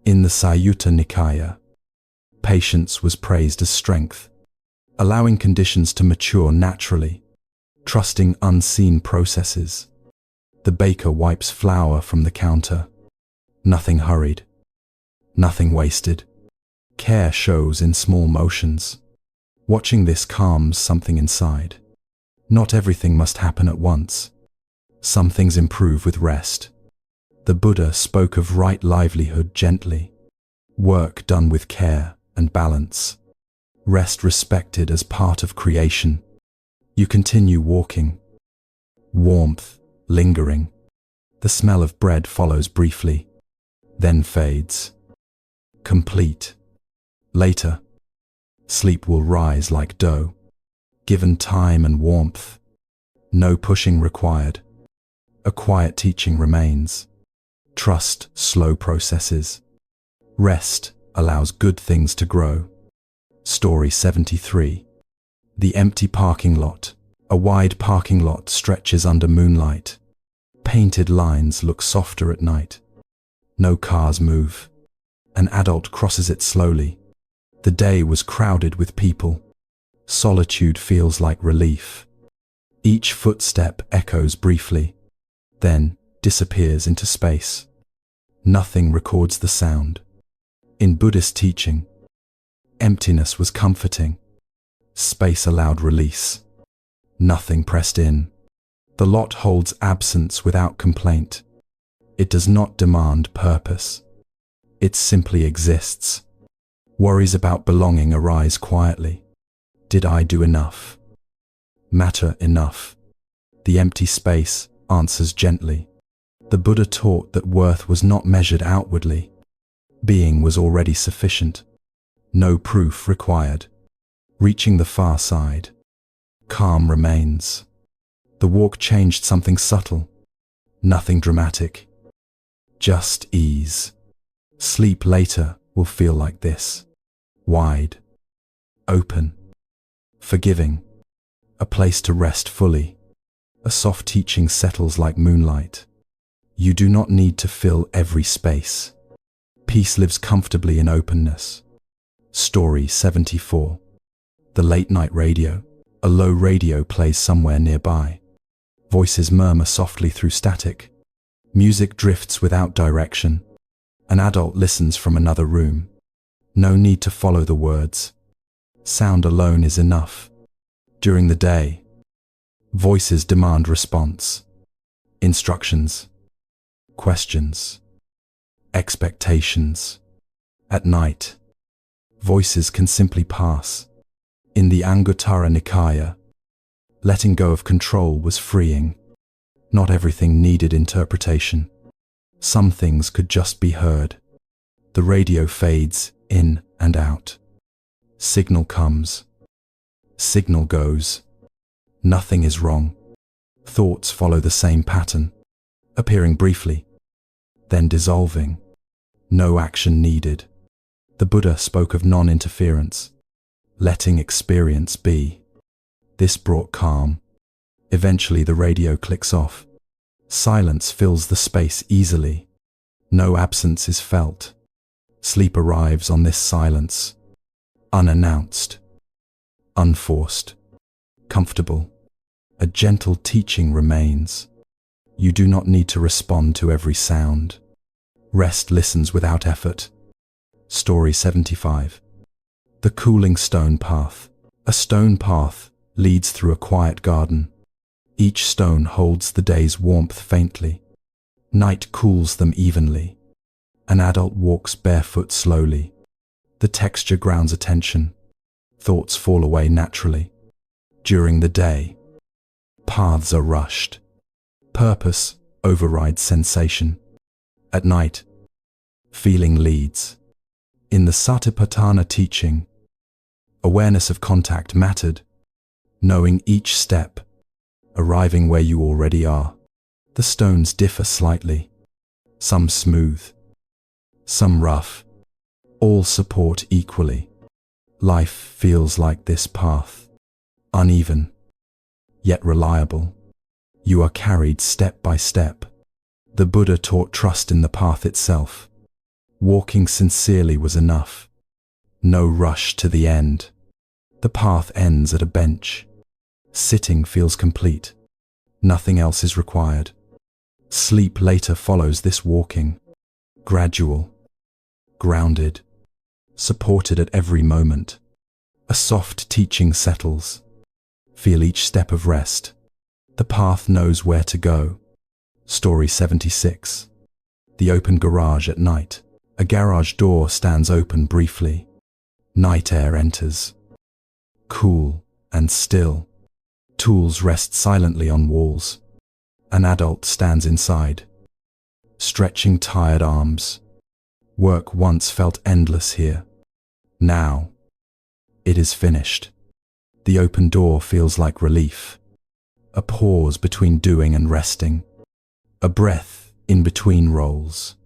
In the Sayutta Nikaya, patience was praised as strength, allowing conditions to mature naturally, trusting unseen processes. The baker wipes flour from the counter. Nothing hurried, nothing wasted. Care shows in small motions. Watching this calms something inside. Not everything must happen at once. Some things improve with rest. The Buddha spoke of right livelihood gently. Work done with care and balance. Rest respected as part of creation. You continue walking. Warmth lingering. The smell of bread follows briefly, then fades. Complete. Later, sleep will rise like dough. Given time and warmth. No pushing required. A quiet teaching remains. Trust slow processes. Rest allows good things to grow. Story 73. The empty parking lot. A wide parking lot stretches under moonlight. Painted lines look softer at night. No cars move. An adult crosses it slowly. The day was crowded with people. Solitude feels like relief. Each footstep echoes briefly, then disappears into space. Nothing records the sound. In Buddhist teaching, emptiness was comforting. Space allowed release. Nothing pressed in. The lot holds absence without complaint. It does not demand purpose. It simply exists. Worries about belonging arise quietly. Did I do enough? Matter enough? The empty space answers gently. The Buddha taught that worth was not measured outwardly. Being was already sufficient. No proof required. Reaching the far side, calm remains. The walk changed something subtle. Nothing dramatic. Just ease. Sleep later will feel like this. Wide. Open. Forgiving. A place to rest fully. A soft teaching settles like moonlight. You do not need to fill every space. Peace lives comfortably in openness. Story 74. The late night radio. A low radio plays somewhere nearby. Voices murmur softly through static. Music drifts without direction. An adult listens from another room. No need to follow the words. Sound alone is enough. During the day, voices demand response. Instructions, questions, expectations. At night, voices can simply pass. In the Anguttara Nikaya, letting go of control was freeing. Not everything needed interpretation. Some things could just be heard. The radio fades in and out. Signal comes. Signal goes. Nothing is wrong. Thoughts follow the same pattern, appearing briefly, then dissolving. No action needed. The Buddha spoke of non-interference, letting experience be. This brought calm. Eventually the radio clicks off. Silence fills the space easily. No absence is felt. Sleep arrives on this silence. Unannounced. Unforced. Comfortable. A gentle teaching remains. You do not need to respond to every sound. Rest listens without effort. Story 75. The cooling stone path. A stone path leads through a quiet garden. Each stone holds the day's warmth faintly. Night cools them evenly. An adult walks barefoot slowly. The texture grounds attention. Thoughts fall away naturally. During the day, paths are rushed. Purpose overrides sensation. At night, feeling leads. In the Satipatthana teaching, awareness of contact mattered, knowing each step, arriving where you already are. The stones differ slightly, some smooth, some rough, all support equally. Life feels like this path, uneven, yet reliable. You are carried step by step. The Buddha taught trust in the path itself. Walking sincerely was enough. No rush to the end. The path ends at a bench. Sitting feels complete. Nothing else is required. Sleep later follows this walking. Gradual, grounded, supported at every moment. A soft teaching settles. Feel each step of rest. The path knows where to go. Story 76. The open garage at night. A garage door stands open briefly. Night air enters. Cool and still. Tools rest silently on walls. An adult stands inside, stretching tired arms. Work once felt endless here. Now, it is finished. The open door feels like relief. A pause between doing and resting. A breath in between roles.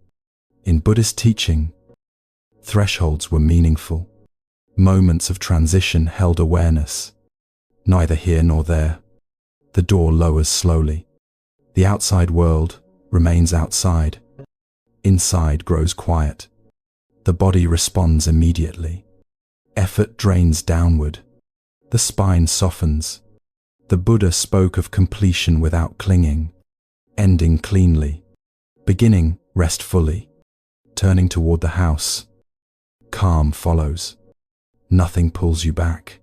In Buddhist teaching, thresholds were meaningful. Moments of transition held awareness. Neither here nor there. The door lowers slowly. The outside world remains outside. Inside grows quiet. The body responds immediately. Effort drains downward. The spine softens. The Buddha spoke of completion without clinging, ending cleanly, beginning restfully, turning toward the house. Calm follows. Nothing pulls you back.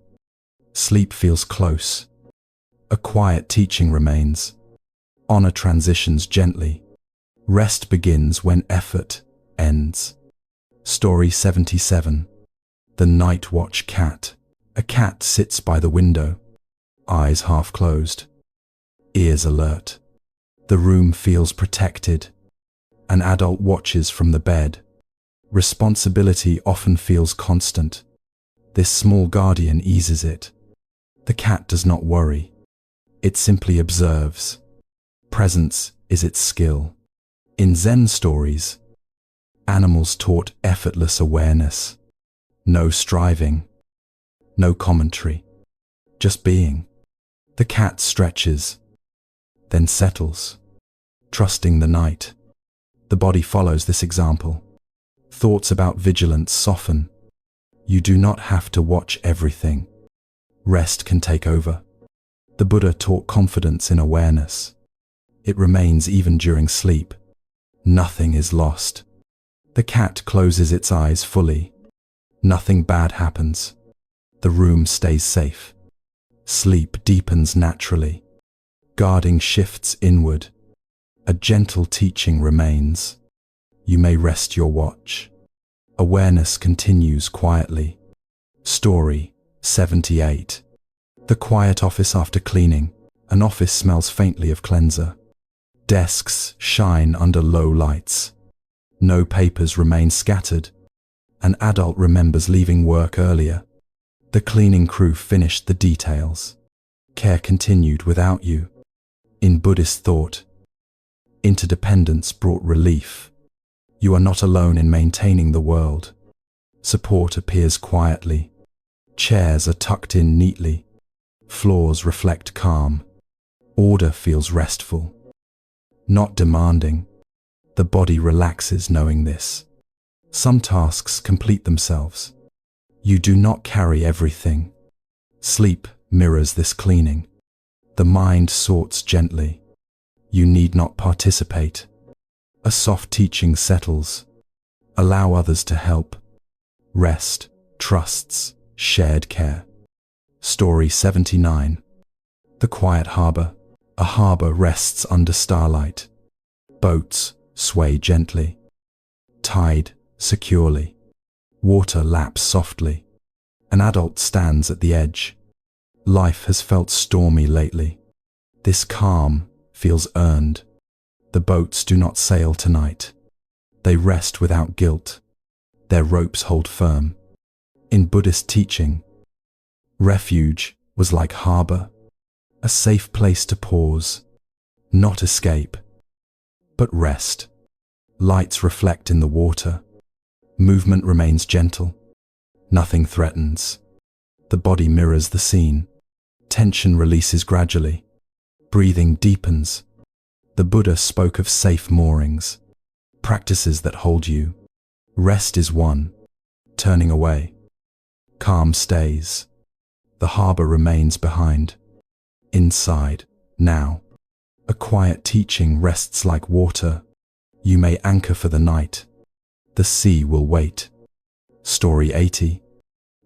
Sleep feels close. A quiet teaching remains. Honor transitions gently. Rest begins when effort ends. Story 77. The Night Watch Cat. A cat sits by the window, eyes half closed, ears alert. The room feels protected. An adult watches from the bed. Responsibility often feels constant. This small guardian eases it. The cat does not worry. It simply observes. Presence is its skill. In Zen stories, animals taught effortless awareness. No striving, no commentary, just being. The cat stretches, then settles, trusting the night. The body follows this example. Thoughts about vigilance soften. You do not have to watch everything. Rest can take over. The Buddha taught confidence in awareness. It remains even during sleep. Nothing is lost. The cat closes its eyes fully. Nothing bad happens. The room stays safe. Sleep deepens naturally. Guarding shifts inward. A gentle teaching remains. You may rest your watch. Awareness continues quietly. Story 78. The quiet office after cleaning. An office smells faintly of cleanser. Desks shine under low lights. No papers remain scattered. An adult remembers leaving work earlier. The cleaning crew finished the details. Care continued without you. In Buddhist thought, interdependence brought relief. You are not alone in maintaining the world. Support appears quietly. Chairs are tucked in neatly. Floors reflect calm. Order feels restful. Not demanding. The body relaxes knowing this. Some tasks complete themselves. You do not carry everything. Sleep mirrors this cleaning. The mind sorts gently. You need not participate. A soft teaching settles. Allow others to help. Rest, trusts, shared care. Story 79. The quiet harbor. A harbor rests under starlight. Boats sway gently. Tide securely. Water laps softly. An adult stands at the edge. Life has felt stormy lately. This calm feels earned. The boats do not sail tonight. They rest without guilt. Their ropes hold firm. In Buddhist teaching, refuge was like harbor, a safe place to pause, not escape, but rest. Lights reflect in the water. Movement remains gentle. Nothing threatens. The body mirrors the scene. Tension releases gradually. Breathing deepens. The Buddha spoke of safe moorings, practices that hold you. Rest is one, turning away. Calm stays. The harbor remains behind. Inside, now. A quiet teaching rests like water. You may anchor for the night. The sea will wait. Story 80.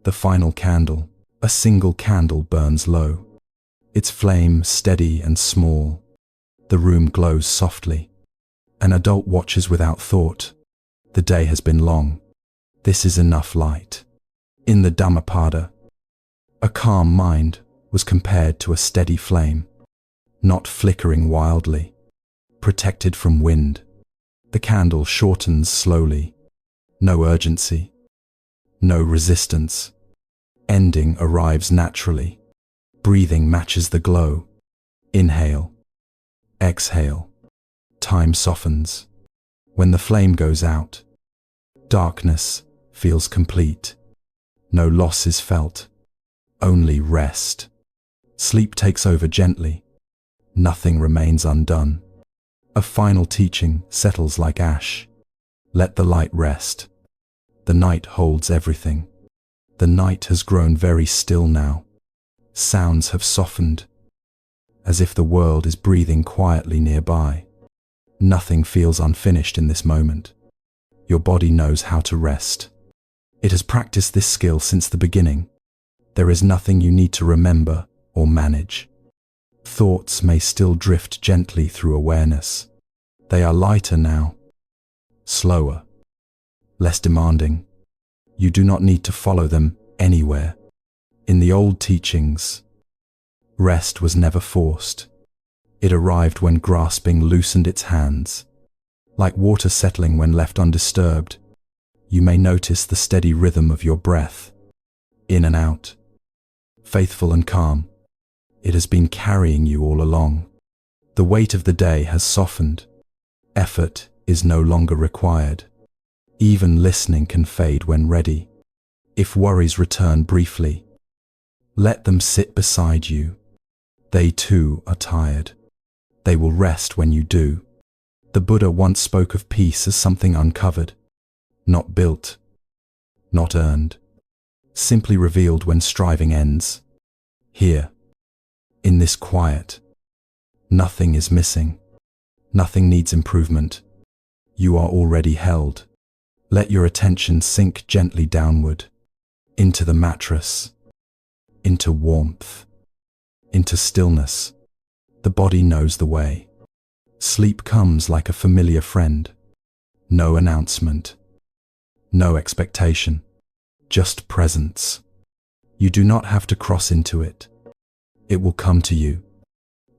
The final candle. A single candle burns low. Its flame steady and small. The room glows softly. An adult watches without thought. The day has been long. This is enough light. In the Dhammapada, a calm mind was compared to a steady flame, not flickering wildly, protected from wind. The candle shortens slowly. No urgency. No resistance. Ending arrives naturally. Breathing matches the glow. Inhale. Exhale. Time softens. When the flame goes out, darkness feels complete. No loss is felt. Only rest. Sleep takes over gently. Nothing remains undone. A final teaching settles like ash. Let the light rest. The night holds everything. The night has grown very still now. Sounds have softened, as if the world is breathing quietly nearby. Nothing feels unfinished in this moment. Your body knows how to rest. It has practiced this skill since the beginning. There is nothing you need to remember or manage. Thoughts may still drift gently through awareness. They are lighter now, slower, less demanding. You do not need to follow them anywhere. In the old teachings, rest was never forced. It arrived when grasping loosened its hands. Like water settling when left undisturbed, you may notice the steady rhythm of your breath, in and out. Faithful and calm, it has been carrying you all along. The weight of the day has softened. Effort is no longer required. Even listening can fade when ready. If worries return briefly, let them sit beside you. They too are tired. They will rest when you do. The Buddha once spoke of peace as something uncovered, not built, not earned, simply revealed when striving ends. Here, in this quiet, nothing is missing. Nothing needs improvement. You are already held. Let your attention sink gently downward, into the mattress, into warmth, into stillness. The body knows the way. Sleep comes like a familiar friend. No announcement, no expectation, just presence. You do not have to cross into it. It will come to you,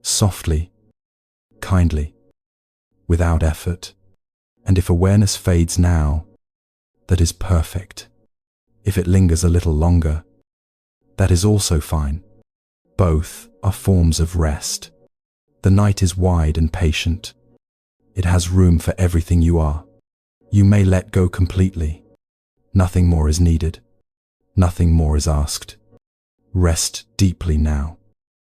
softly, kindly, without effort. And if awareness fades now, that is perfect. If it lingers a little longer, that is also fine. Both are forms of rest. The night is wide and patient. It has room for everything you are. You may let go completely. Nothing more is needed. Nothing more is asked. Rest deeply now.